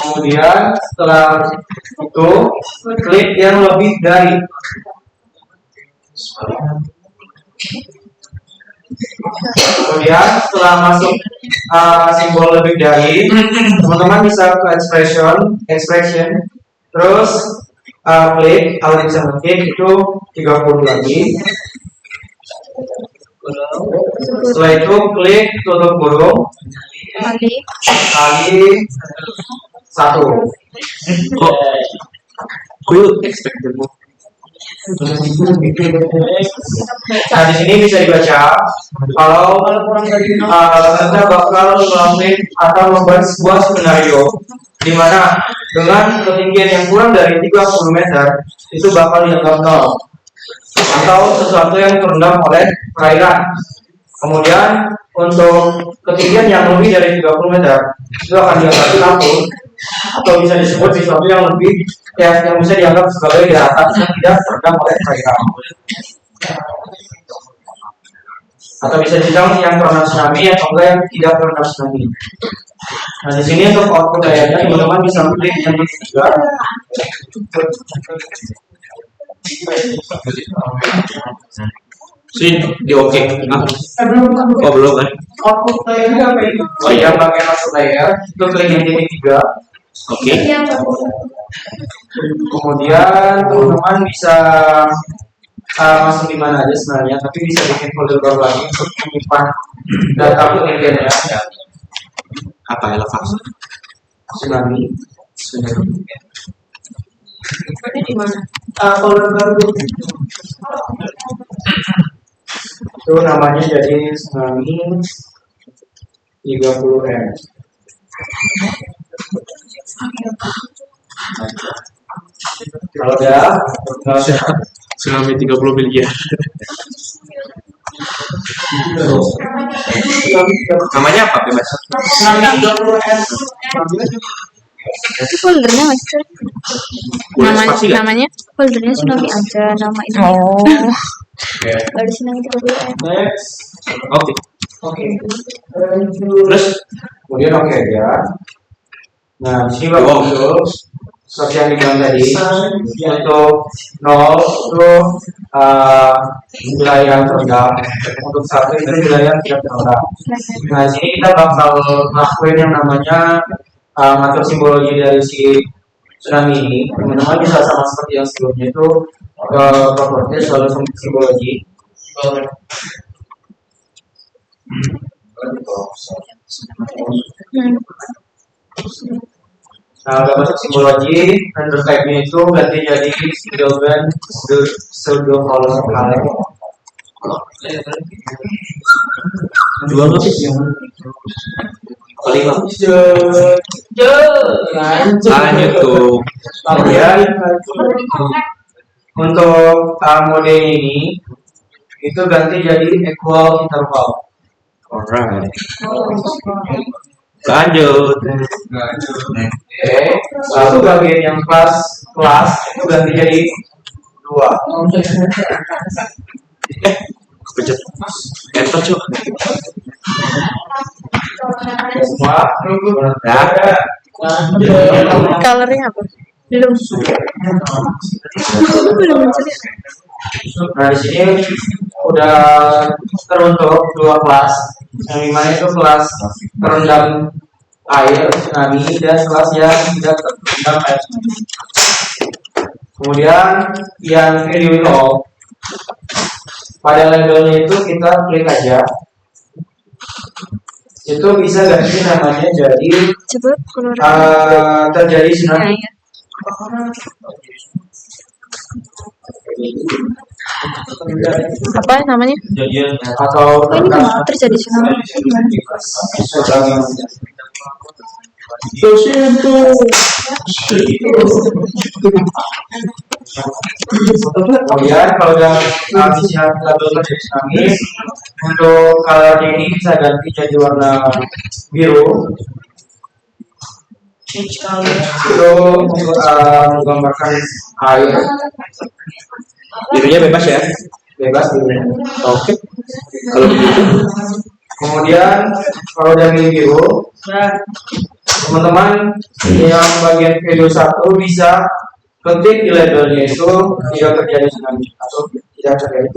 Kemudian setelah itu klik yang lebih dari. Kemudian setelah masuk simbol lebih dari, teman-teman bisa ke expression, terus klik kalau bisa ngetik itu 30 lagi. Setelah itu klik tutup kurung kali 1. Kok expected more? Nah di sini bisa dibaca kalau Anda bakal melakukan atau membuat sebuah skenario di mana dengan ketinggian yang kurang dari 30 meter itu bakal dianggap 0 atau sesuatu yang terendam oleh perairan. Kemudian untuk ketinggian yang lebih dari 30 meter itu akan dianggap 1 atau bisa disebut sesuatu yang lebih yang bisa dianggap sebagai daratan yang tidak terendam oleh perairan. Atau bisa dibilang yang terendam tsunami atau enggak yang tidak terendam tsunami. Nah di sini untuk output layarnya teman-teman bisa klik yang juga. Sini di oke. Oh belum kan? Output layarnya apa itu? Oh iya, bagian output layar itu klik yang titik 3. Oke. Kemudian teman-teman bisa masuk di mana aja sebenarnya, tapi bisa bikin folder baru lagi untuk menyimpan data ketinggiannya. Apa elevasi? Tsunami. di mana? Folder baru. Itu namanya jadi tsunami 30M. Kalau udah, Tsunami 30 miliar. Namanya apa bebas? tsunami 30M. Itu foldernya nggak sih? Namanya foldernya tsunami aja, nama itu. Oh. Baru tsunami 30M. Next. Oke. Oke. Terus Kemudian oke aja. Nah, di sini baru muncul seperti yang dibilang tadi, untuk 0 itu wilayah terendah, untuk 1 itu wilayah tidak terendah. Nah, di sini kita bakal melakukan yang namanya ngatur simbologi dari si tsunami ini. Teman-teman bisa sama seperti yang sebelumnya itu properti selalu simbologi. Nah, gambar simbologi render type-nya itu ganti jadi Stilben pseudo color palette. Dua nggak sih? Kelima. Lanjut tuh. Kemudian untuk mode ini itu ganti jadi equal interval. Alright. Lanjut. Oke, lalu bagian yang kelas itu ganti jadi 2. Pencet enter cuy. Semua Ya. Colornya apa? Belum. Belum mencari. Nah, di sini udah terbentuk 2 kelas. Yang dimana itu kelas terendam air tsunami dan kelas yang tidak terendam air tsunami. Kemudian yang video all pada labelnya itu kita klik aja, itu bisa ganti namanya jadi Coba color. terjadi tsunami. Apa namanya? Atau Oh, ini nggak terjadi tsunami. kemudian kalau udah habisnya label terjadi tsunami, untuk color ini bisa ganti jadi warna biru. Itu untuk menggambarkan air Birunya bebas ya. bebas birunya. Oke. Kalau begitu. Kemudian kalau udah milih biru, teman-teman yang bagian video 1 bisa ketik di labelnya itu tidak terjadi tsunami atau tidak terjadi.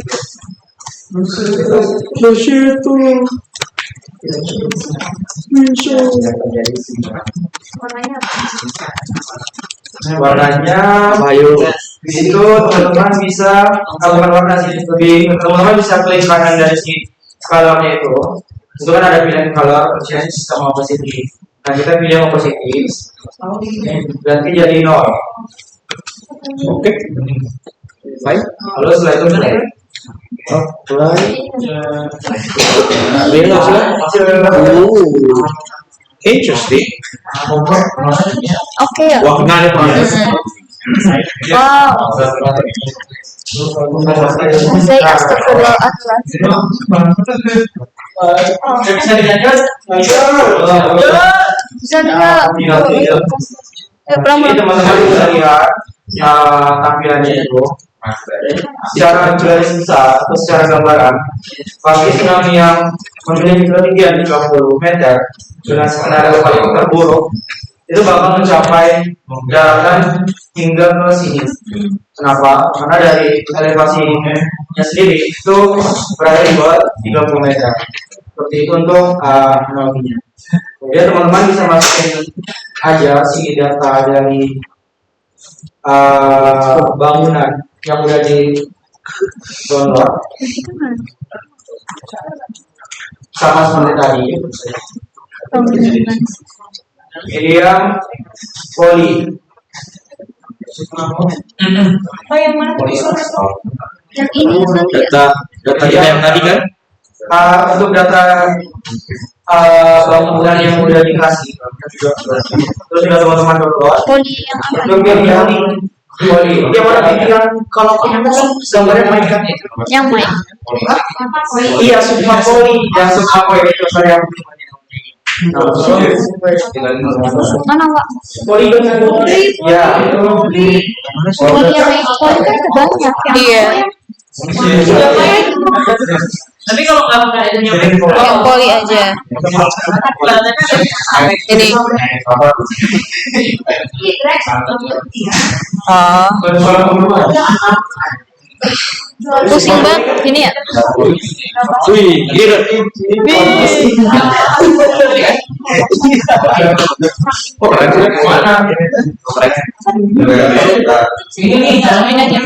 Warnanya Ayo. di situ teman-teman bisa kalau bukan warna sih lebih teman-teman bisa klik kanan dari si colornya itu kan ada pilihan color positif sama positif. Nah, kita pilih yang positif ganti jadi 0. Oke. Baik. Lalu setelah itu play. Interesting. Oke ya. Wah, menarik banget. Wow. Saya astagfirullahaladzim. Bisa dilanjut? Bisa enggak? Jadi teman-teman bisa lihat tampilannya itu secara garis besar atau secara gambaran bagi tsunami yang memiliki ketinggian 30 meter dengan skenario paling terburuk itu bakal mencapai daratan hingga ke sini. Kenapa? Karena dari elevasinya sendiri itu berada di bawah 30 meter. Seperti itu untuk analoginya. Kemudian teman-teman bisa masukin aja si data dari bangunan yang udah di download sama seperti tadi. Ini yang poli. Yang ini kan Data kita yang tadi kan? Untuk data bangunan yang udah dikasih terus juga teman-teman download poli yang apa? untuk yang poli dia mana yang kalau gambarnya mainkan itu Yang main. iya suka poli yang suka poli itu saya Mana Pak? poli ya itu Poli yang main poli kan banyak. Iya. Tapi kalau nggak pakai ini Yang poli aja. Ini. Oh, pusing banget ini ya. Wih, gila. Oh, keren sih. Mana? ini caranya aja.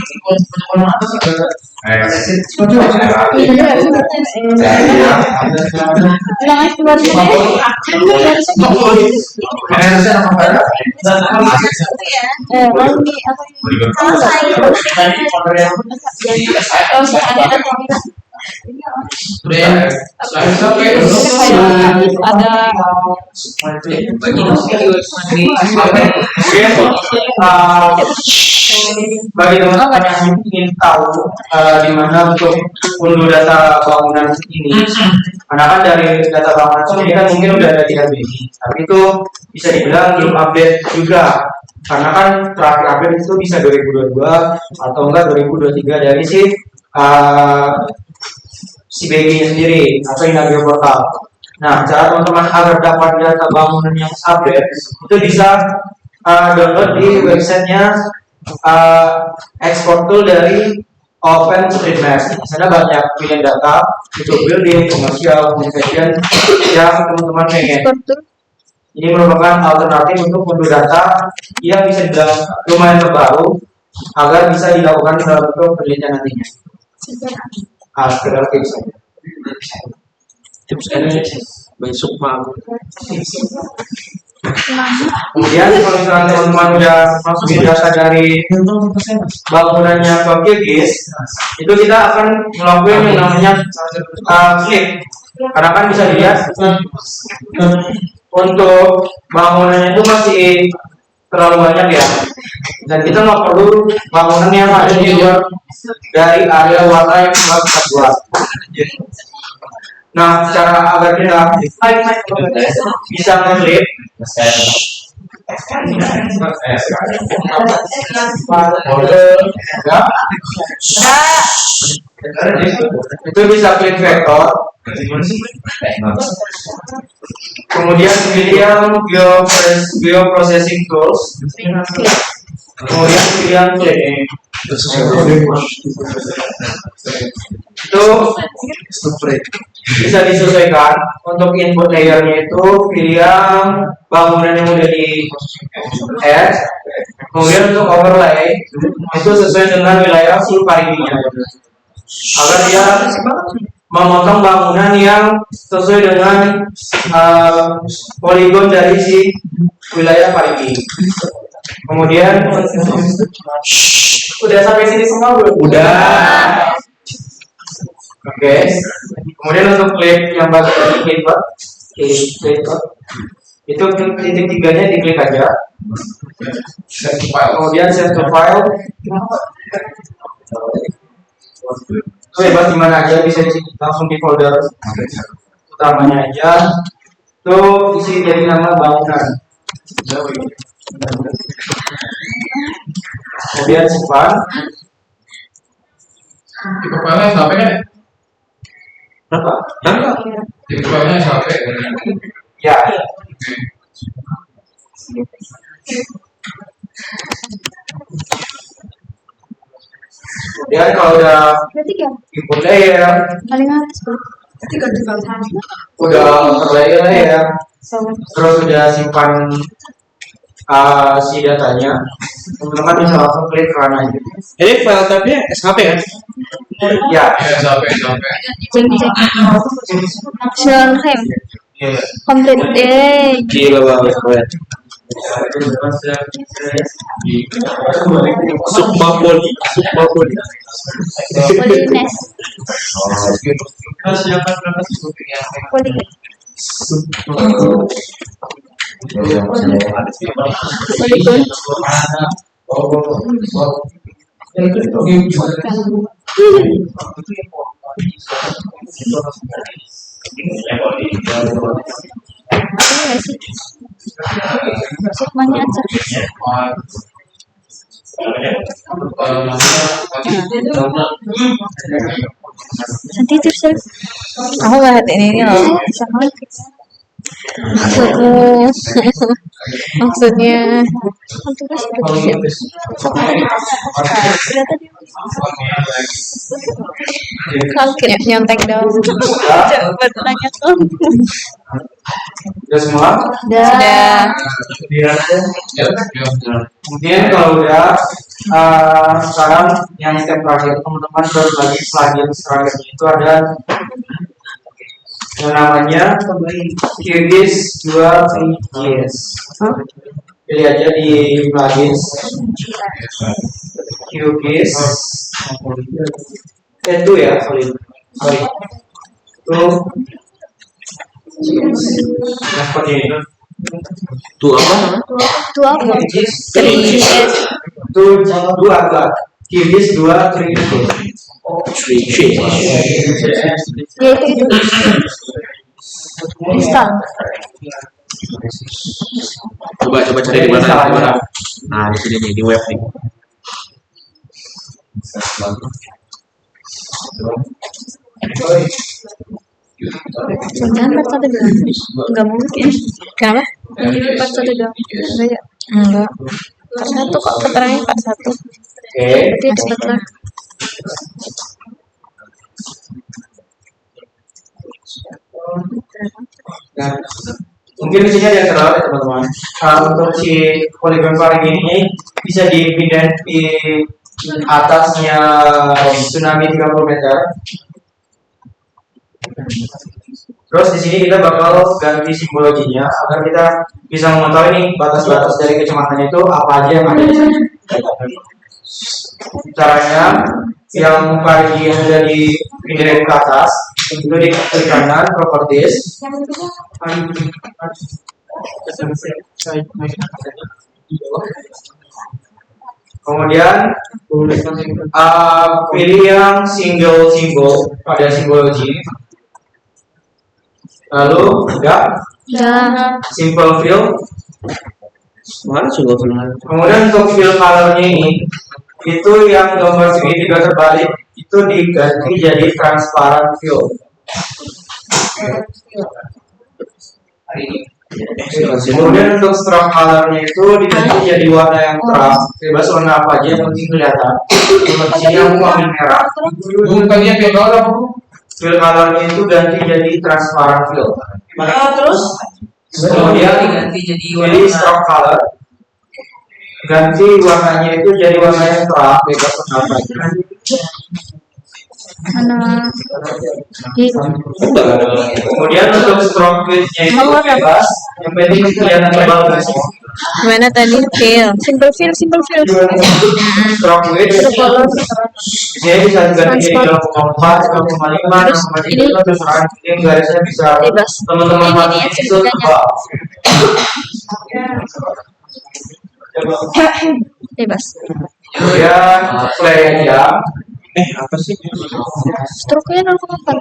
Bagi teman-teman yang ingin tahu di mana untuk unduh data bangunan ini, karena kan dari data bangunan ini kan mungkin udah ada di HBD, tapi itu bisa dibilang belum update juga, karena kan terakhir update itu bisa 2022 atau enggak 2023 dari si BG sendiri atau Inagio Portal. Nah, cara teman-teman agar dapat data bangunan yang update itu bisa download di websitenya export tool dari OpenStreetMap. Di sana banyak pilihan data untuk building, komersial, communication yang teman-teman pengen. Ini merupakan alternatif untuk unduh data yang bisa dibilang lumayan terbaru agar bisa dilakukan dalam bentuk penelitian nantinya. Sekedar tips saja. Tips ini besok mah. Kemudian kalau misalnya teman-teman udah masukin data dari bangunannya ke QGIS, itu kita akan melakukan yang namanya flip. Karena kan bisa dilihat untuk bangunannya itu masih terlalu banyak ya, dan kita nggak perlu bangunan yang ada di luar dari area warna yang telah kita buat. Nah, cara agar kita bisa nge-flip itu bisa klik vektor, kemudian pilih yang bioprocessing tools, kemudian pilih yang cleaning. Itu bisa disesuaikan. Untuk input layernya itu pilih yang bangunan yang udah di add, kemudian untuk overlay itu sesuai dengan wilayah full pariwinya, agar dia memotong bangunan yang sesuai dengan poligon dari si wilayah Parigi. Kemudian udah sampai sini semua belum? Udah. Oke. Kemudian untuk klik yang bagian input, itu titik tiganya diklik aja. Kemudian save to file. Itu bebas di mana aja, bisa di langsung di folder utamanya aja. Itu isi dari nama bangunan. Kemudian simpan. Tipe filenya sampai kan? Berapa? Tipe filenya sampai. Ya. Kemudian kalau udah input layer, udah overlay layer, terus udah simpan si datanya, teman-teman bisa langsung klik run aja. Ini file tabnya SHP kan? Ya. Sampai. Shalhem. Complete day. Gila banget keren. Sukma poli. Polines. Poli. Polygon. Sukmanya aja. Sensitif sih. Aku ngeliat ini loh. Maksudnya, maksudnya kaget nyontek dong. Coba tanya tuh. Udah semua? Sudah. Kemudian kalau udah sekarang yang step terakhir teman-teman baru lagi selanjutnya itu ada yang namanya QGIS 2 3GIS. Pilih aja di plugins QGIS itu ya, sorry itu nah, seperti ini. Tuh apa namanya? Itu apa? QGIS Tris. itu dua QGIS 2 3GIS. Ya itu. Install. Coba cari di mana? Nah, di sini nih, di web nih. Jangan part 1 doang. Enggak mungkin. Kenapa? Jadi part 1 doang. Enggak ya. Enggak. Part 1 kok keterangannya part 1. Oke. Berarti dapat lah. Nah, mungkin di sini ada yang terlalu ya teman-teman. Untuk si poligon paling ini bisa dipindah di atasnya tsunami 30 meter. Terus di sini kita bakal ganti simbologinya agar kita bisa mengetahui nih batas-batas dari kecamatan itu apa aja yang ada di sana. Caranya yang pagi yang sudah dipindahin ke atas itu di klik kanan properties. Kemudian pilih yang single symbol pada simbologi. Lalu enggak Ya. simple fill. Mana coba film? Kemudian untuk fill colornya ini itu yang gambar segitiga terbalik itu diganti jadi transparent fill. Kemudian untuk stroke colornya itu diganti jadi warna yang terang, bebas warna apa aja yang penting kelihatan. Seperti yang aku ambil merah. Bukannya kayak orang. Fill colornya itu ganti jadi transparent fill. Terus? Kemudian Ganti jadi pilih stroke color, ganti warnanya itu jadi warna yang terang, bebas warna apa aja. Mana? Di Kemudian untuk stroke width-nya itu bebas, yang penting kelihatan tebal guys. Gimana tadi? Feel. simple fill. Stroke width dia bisa diganti jadi 0,4, 0,5, 0,3, terserah. Ini garisnya bisa Bebas. teman-teman masukin itu tebal. Bebas. Kemudian play aja. Apa sih? Stroke-nya 0,4.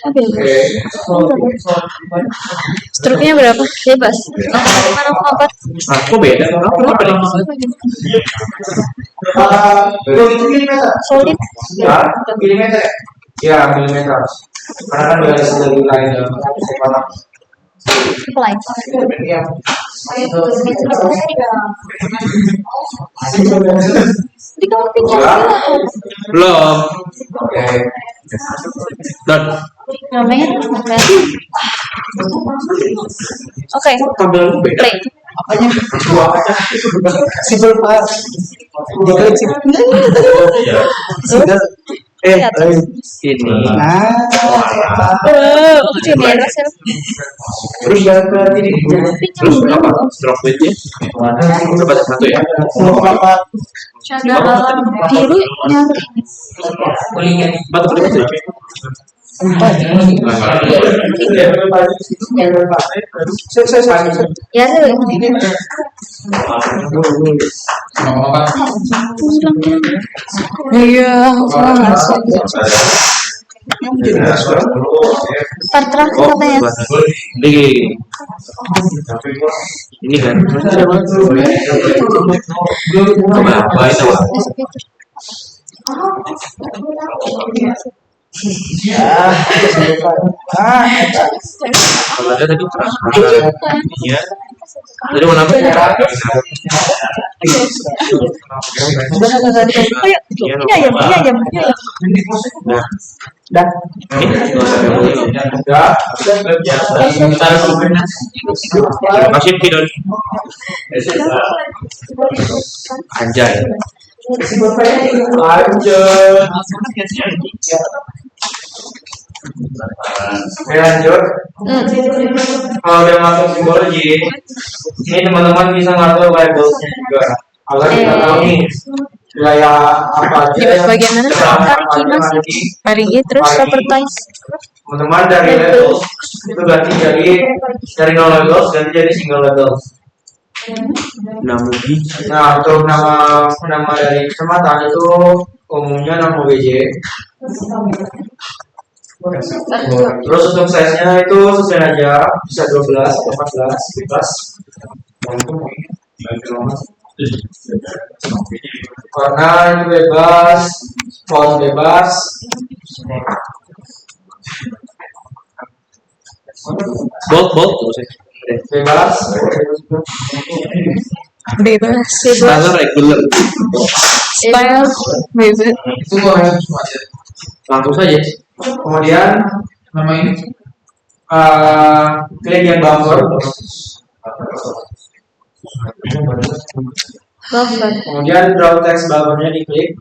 Oke. Struknya berapa? Bebas. 0,4. Ah, kok beda? Kenapa nih? Itu milimeter. Solid. Ya, milimeter ya? Ya, milimeter. Karena kan garis dari lain dalam Apply. ya. Jadi kamu pinjam Ya. Belum. Oke. Dan namanya oke. tabel lu beda. Play. Dua aja. Simple file. Diklik sih. Lihat. Ini. Oke, merah sih. Terus yang ke ini. Terus apa? Stroke width-nya? Coba satu ya. Biru yang Batu kulit itu. ya Iya. part terakhir katanya. Ini kan. Coba apa itu? Kalau tadi transparan. Iya. Tadi warna apa? Ayo, ini ayam. Nah, Dan ini nggak usah dulu. Terima kasih Tidon. Anjay. lanjut. Kalau udah masuk simbologi, ini teman-teman bisa ngatur labelsnya juga. Agar kita tahu nih wilayah apa aja. Di bagian mana? Parigi mas. Parigi terus advertise. Teman-teman dari labels itu ganti dari no labels ganti jadi single labels. Namugi. Nah untuk nama dari kecamatan itu umumnya nama BJ. Terus untuk size-nya itu sesuai aja, bisa 12, 14, bebas. Warna itu bebas, font bebas. Bold terus ya. Bebas. Bebas. Standar regular. Style bebas. Itu Langsung saja. Kemudian nama ini klik yang bumper. Kemudian draw text bumpernya diklik.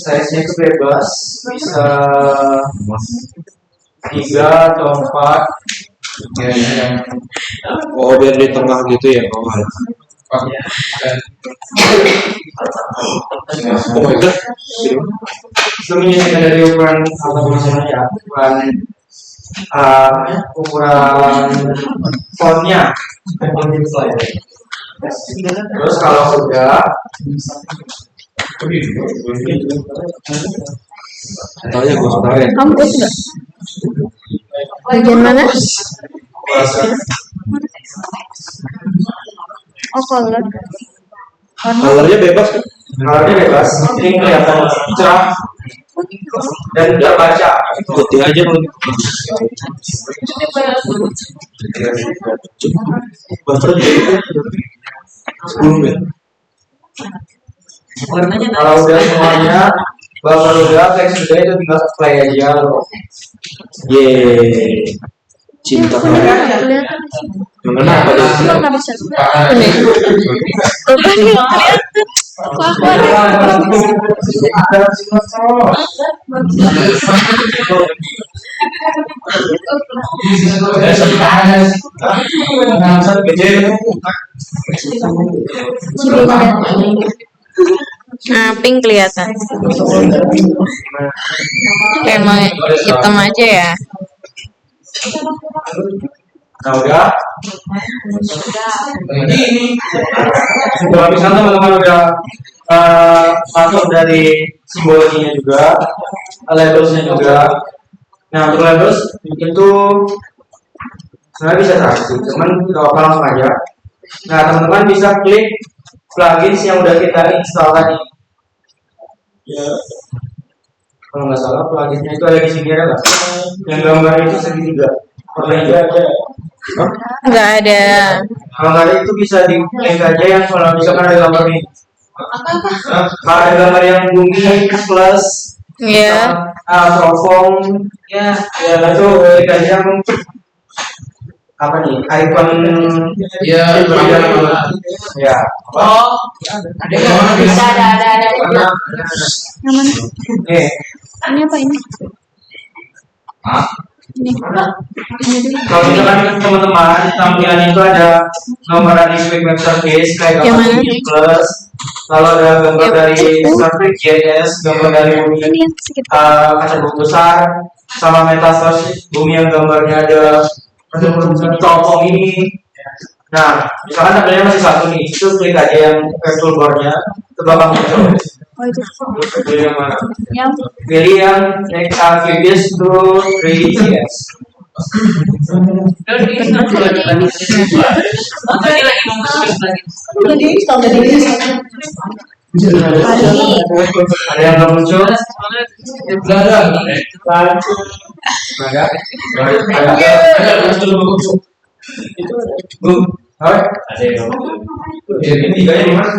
Size-nya itu bebas, bisa 3 atau 4. Oh biar di tengah gitu ya. Oh my god. Itu menyesuaikan dari ukuran atau tulisannya, ukuran fontnya. Terus kalau sudah Tahu ya gue sebentar ya. Kamu buat nggak? Bagian mana? Oh, color. Colornya bebas kan? Colornya bebas, ini kelihatan cerah dan terbaca. Putih aja kalau gitu. Buffer jadi 10 ya. Kalau udah semuanya, buffer udah, text udah, itu tinggal play aja loh. Yeay. Cinta kamu. Yang mana apa deh? Nggak bisa. Ini. Bukan ya. Nah, pink kelihatan. Emang hitam aja ya. Nah udah. Kalau misalnya teman-teman udah masuk dari simbologinya juga, labelsnya juga. Nah untuk labels itu sebenarnya bisa transaksi, cuman nggak apa langsung aja. Nah teman-teman bisa klik plugins yang udah kita install tadi. Kalau nggak salah pluginsnya itu ada di sini ada nggak? Yang gambarnya itu segitiga. Nggak ada. Kalau nggak ada itu bisa di link aja yang kalau misalkan ada gambar ini. Kalau ada gambar yang bumi plus Ya. Proform ya itu klik aja yang apa nih icon ya ya ada Ini apa ini? Ini. kalau misalkan teman-teman tampilan itu ada gambar dari Quick Web Service kayak Yang gambar mana? bumi plus lalu ada gambar dari Starfish JS, gambar dari bumi Ini yang sedikit. kaca buku besar sama Metaverse bumi yang gambarnya ada teropong ini. Nah, misalkan tampilnya masih satu nih, itu klik aja yang toolbar-nya ke belakang muncul. Oh itu. Pilih yang mana? Yang Pilih yang Vibis to 3GS. Ada yang belum muncul? Ini tiganya di mana?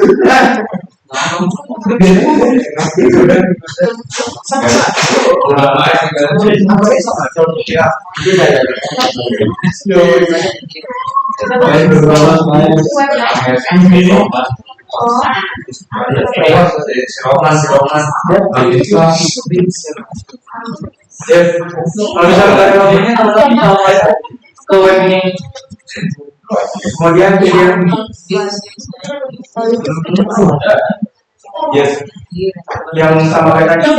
Kemudian yes, yang sama kayak tadi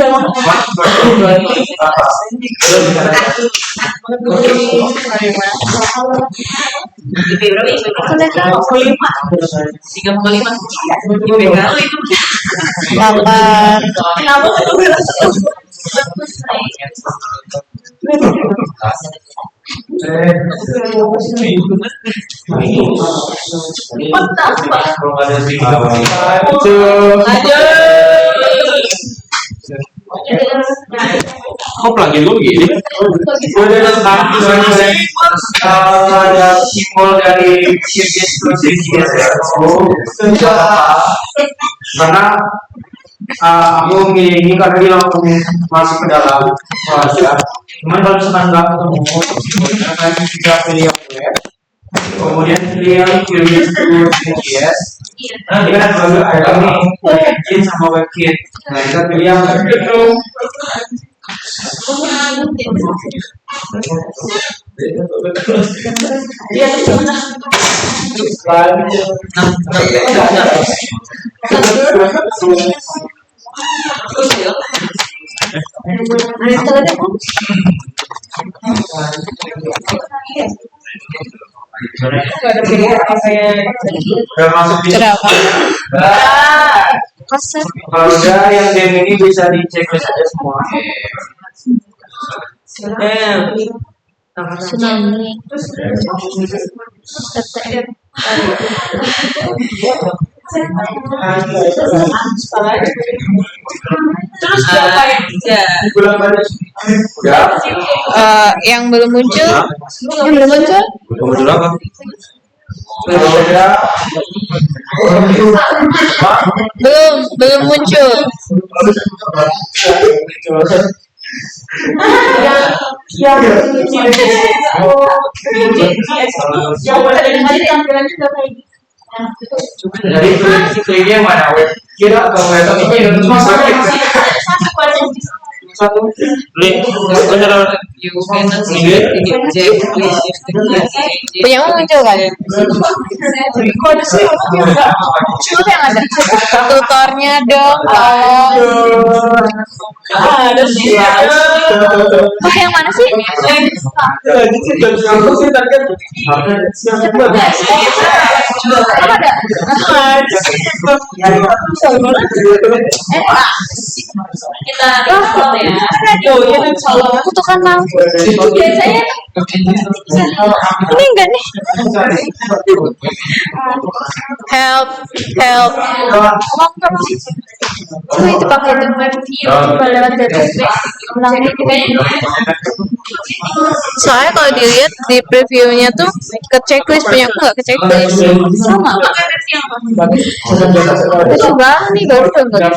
Kok pelanggan gue begini? ada simbol dari karena aku milih ini karena dia langsung masuk ke dalam kelas. Cuman kalau misalkan nggak ketemu, kalian bisa pilih yang web, kemudian pilih yang yes. Nah, ini kan ada nih sama webkit. Nah, kita pilih yang kalau udah yang game ini bisa dicek aja semua. Terus siapa yang Yang belum muncul? Yang belum muncul? Muncul apa? Belum muncul. Jadi kliknya mana web? Kira atau web ini cuma satu Link, Punya muncul kan? Coba yang ada tutornya dong, tolong. Oh, yang mana sih? Kutukan mau. Biasanya ini enggak nih. Help. Coba itu pakai lewat soalnya kalau dilihat di previewnya tuh ke checklist, punya aku nggak ke checklist sama. Coba nih baru aku juga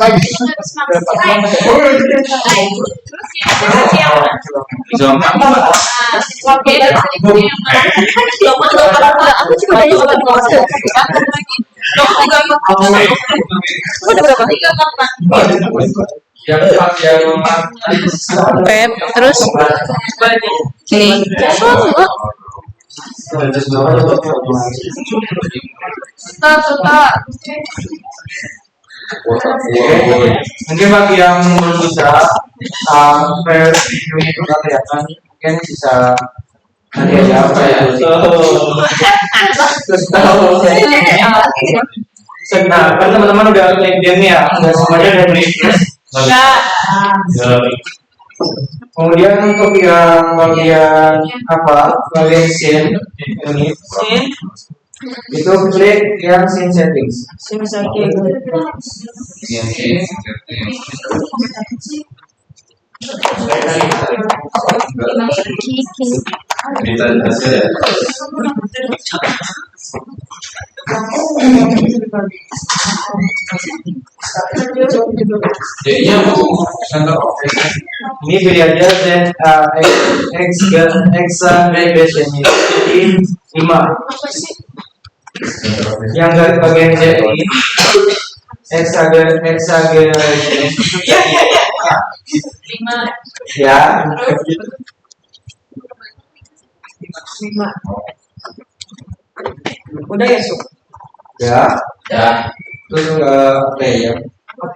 Pep, terus ini mungkin bagi yang belum bisa reviewnya itu nggak kelihatan, mungkin bisa nanti aja apa ya. Nah, kan teman-teman udah klik game ya, udah semuanya udah klik. Kemudian untuk yang bagian bagian scene ini Scene. itu klik yang scene settings. Scene setting. Kiki. Jadinya center of Ini pilih aja dan exaggeration jadi 5. Yang dari bagian Z ini exaggeration ya. Udah ya, Su? Ya. ya. Terus play ya.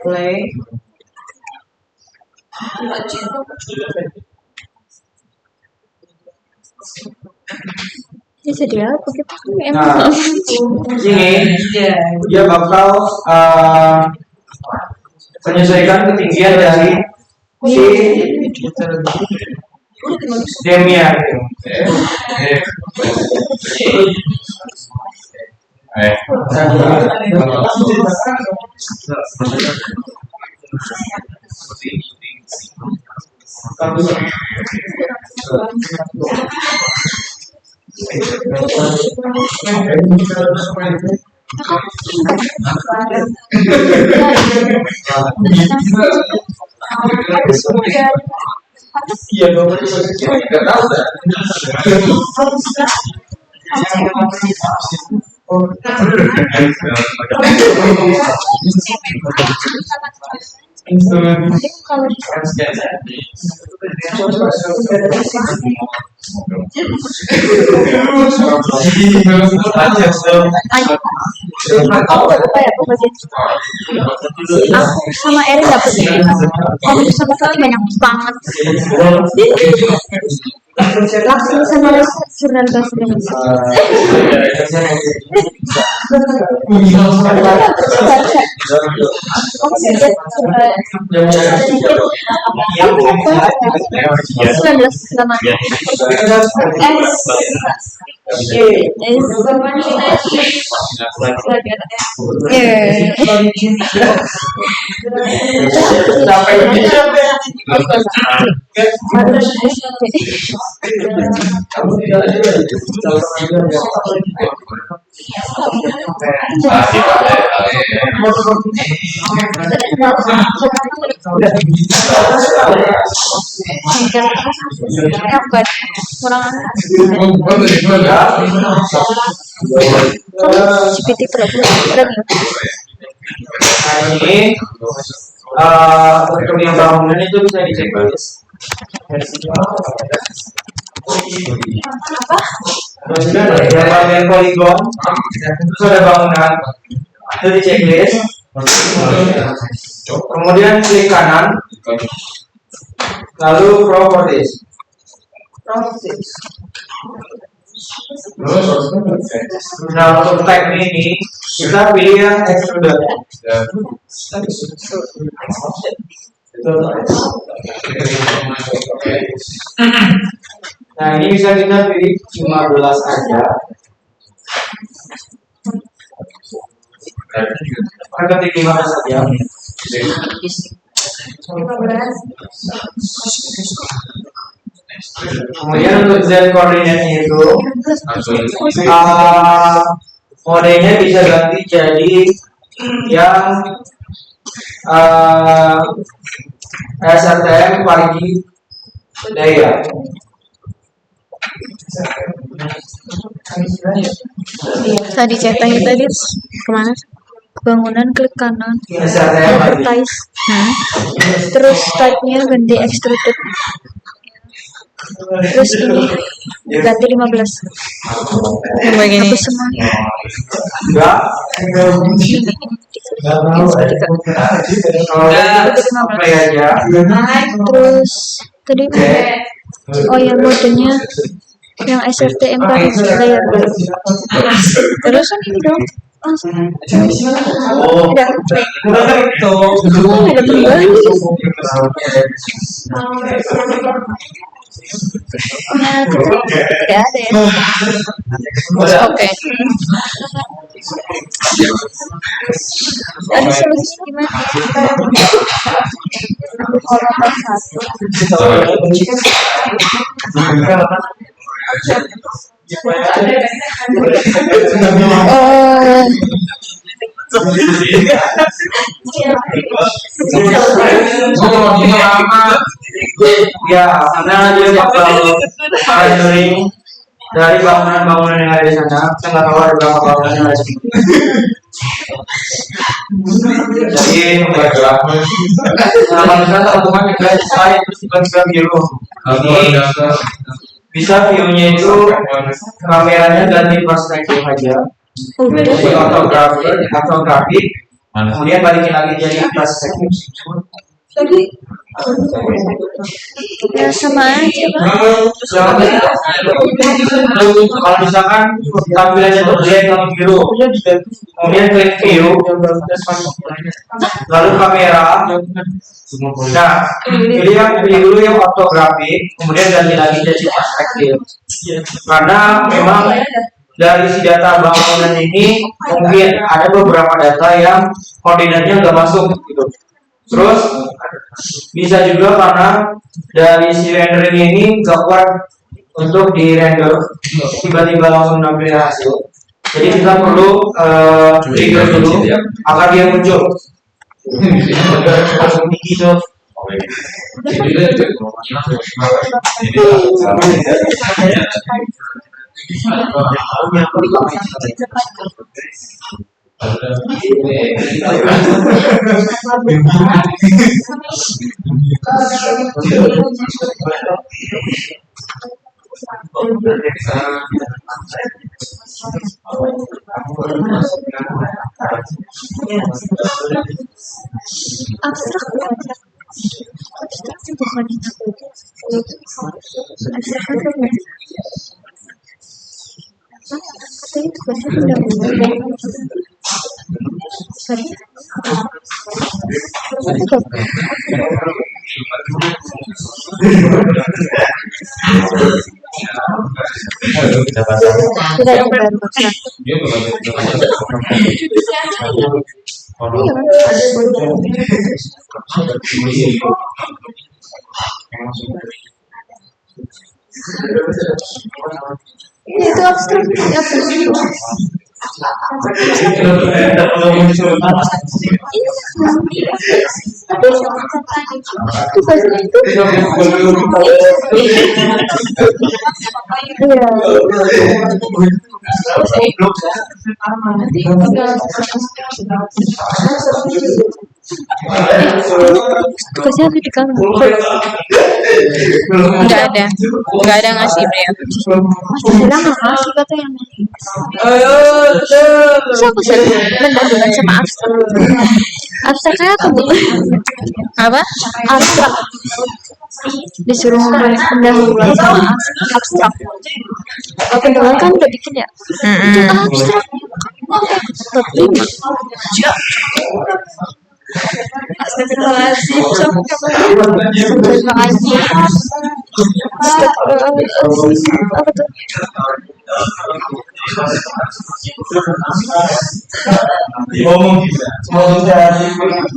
Play. Ini jadi apa kita Nah, ini dia bakal menyesuaikan ketinggian dari si Demia gitu. Iya dong. Aku sama Erin dapet aku sama sekali banyak banget. Langsung sama jurnal bahasa Indonesia. Kurang GPT keren. Nah ini untuk yang bangunan itu bisa dicek guys. Yang bagian poligon terus ada bangunan itu di checklist. Kemudian klik kanan lalu properties. Nah untuk tag ini kita pilih yang extruder. Nah ini bisa kita pilih 15 aja. Kita ketik 15 aja. Kemudian untuk Z koordinatnya itu kodenya bisa ganti jadi yang SRTM pagi daya. Tadi ceritanya tadi kemana? Bangunan klik kanan, SRTM pagi. advertise, terus type-nya ganti extruded, terus ini ganti 15. Yang bagian ini. Hapus semua. Enggak. Play aja. Terus tadi oh ya modenya yang SRTM pakai layar. Terus kan ini dong Oh, Udah itu. ada kembali. Nah, tidak ada ya. Oke. Ada solusi gimana? Kalau satu. Ya, karena dia bakal monitoring dari bangunan-bangunan yang ada di sana. Saya nggak tahu ada berapa bangunan yang ada di sini. Jadi, nah, misalnya teman-teman kita saya terus tiba-tiba biru. Ini bisa view-nya itu kameranya ganti perspektif aja. Jadi ortografik, kemudian balikin lagi jadi perspektif. Ya sama aja Bang. Kalau misalkan tampilannya itu black atau biru, kemudian klik view, lalu kamera. Nah, pilih dulu yang ortografik, kemudian ganti lagi jadi perspektif. Karena memang dari si data bangunan ini mungkin ada beberapa data yang koordinatnya nggak masuk gitu. Terus bisa juga karena dari si rendering ini nggak kuat untuk di render tiba-tiba langsung nampilin hasil. Jadi kita perlu trigger dulu agar dia muncul. Langsung tinggi tuh. Abstrak itu bukan sudah yang baru itu abstrak tugasnya ada di kamar nggak ada ngasih email. masih bilang nggak kasih katanya siapa sih mendahulukan sama abstrak saya tuh Apa? abstrak disuruh ngomongin pendahuluan sama abstrak kalau pendahuluan kan udah bikin ya abstrak tapi astagfirullahaladzim terima kasih apa tuh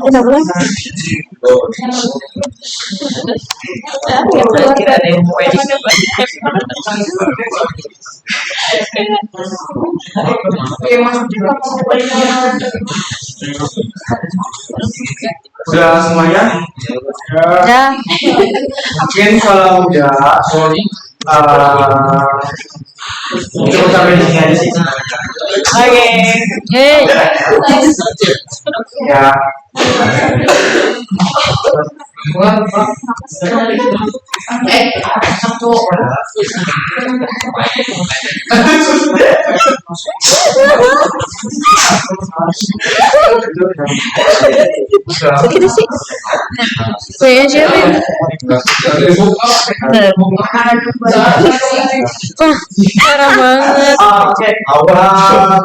pendahuluan Udah semuanya? Udah. Mungkin kalau udah, cukup sampai di sini aja sih. Oke. Hey. Ya. Satu. Begitu sih. Saya siapa ya? Wah, parah banget. Oke,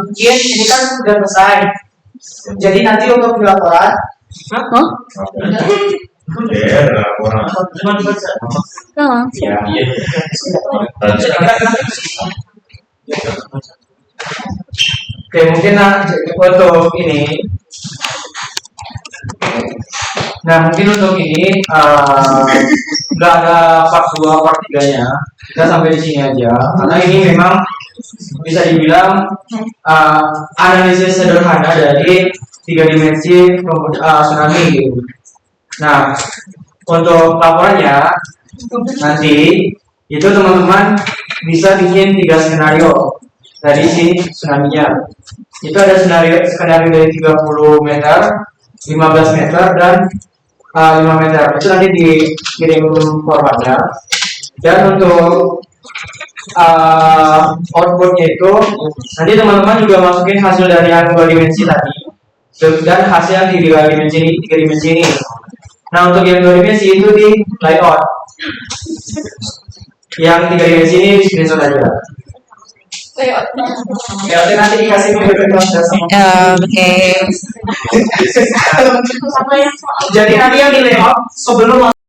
mungkin ini kan sudah selesai. Jadi nanti untuk di laporan, Hah? Nah, oke mungkin untuk ini, nah mungkin untuk ini nggak ada part 2, part 3-nya. Kita sampai di sini aja, karena ini memang bisa dibilang analisis sederhana dari 3 dimensi tsunami gitu. Nah, untuk laporannya nanti itu teman-teman bisa bikin 3 skenario dari si tsunami-nya. Itu ada skenario dari 30 meter, 15 meter, dan 5 meter. Itu nanti dikirim formatnya. Dan untuk outputnya itu nanti teman-teman juga masukin hasil dari yang 2 dimensi tadi dan hasil yang 3 dimensi ini. Nah, untuk yang 2 dimensi itu di layout, yang 3 dimensi ini di screenshot aja. Layoutnya nanti dikasih oke. jadi nanti yang di layout sebelum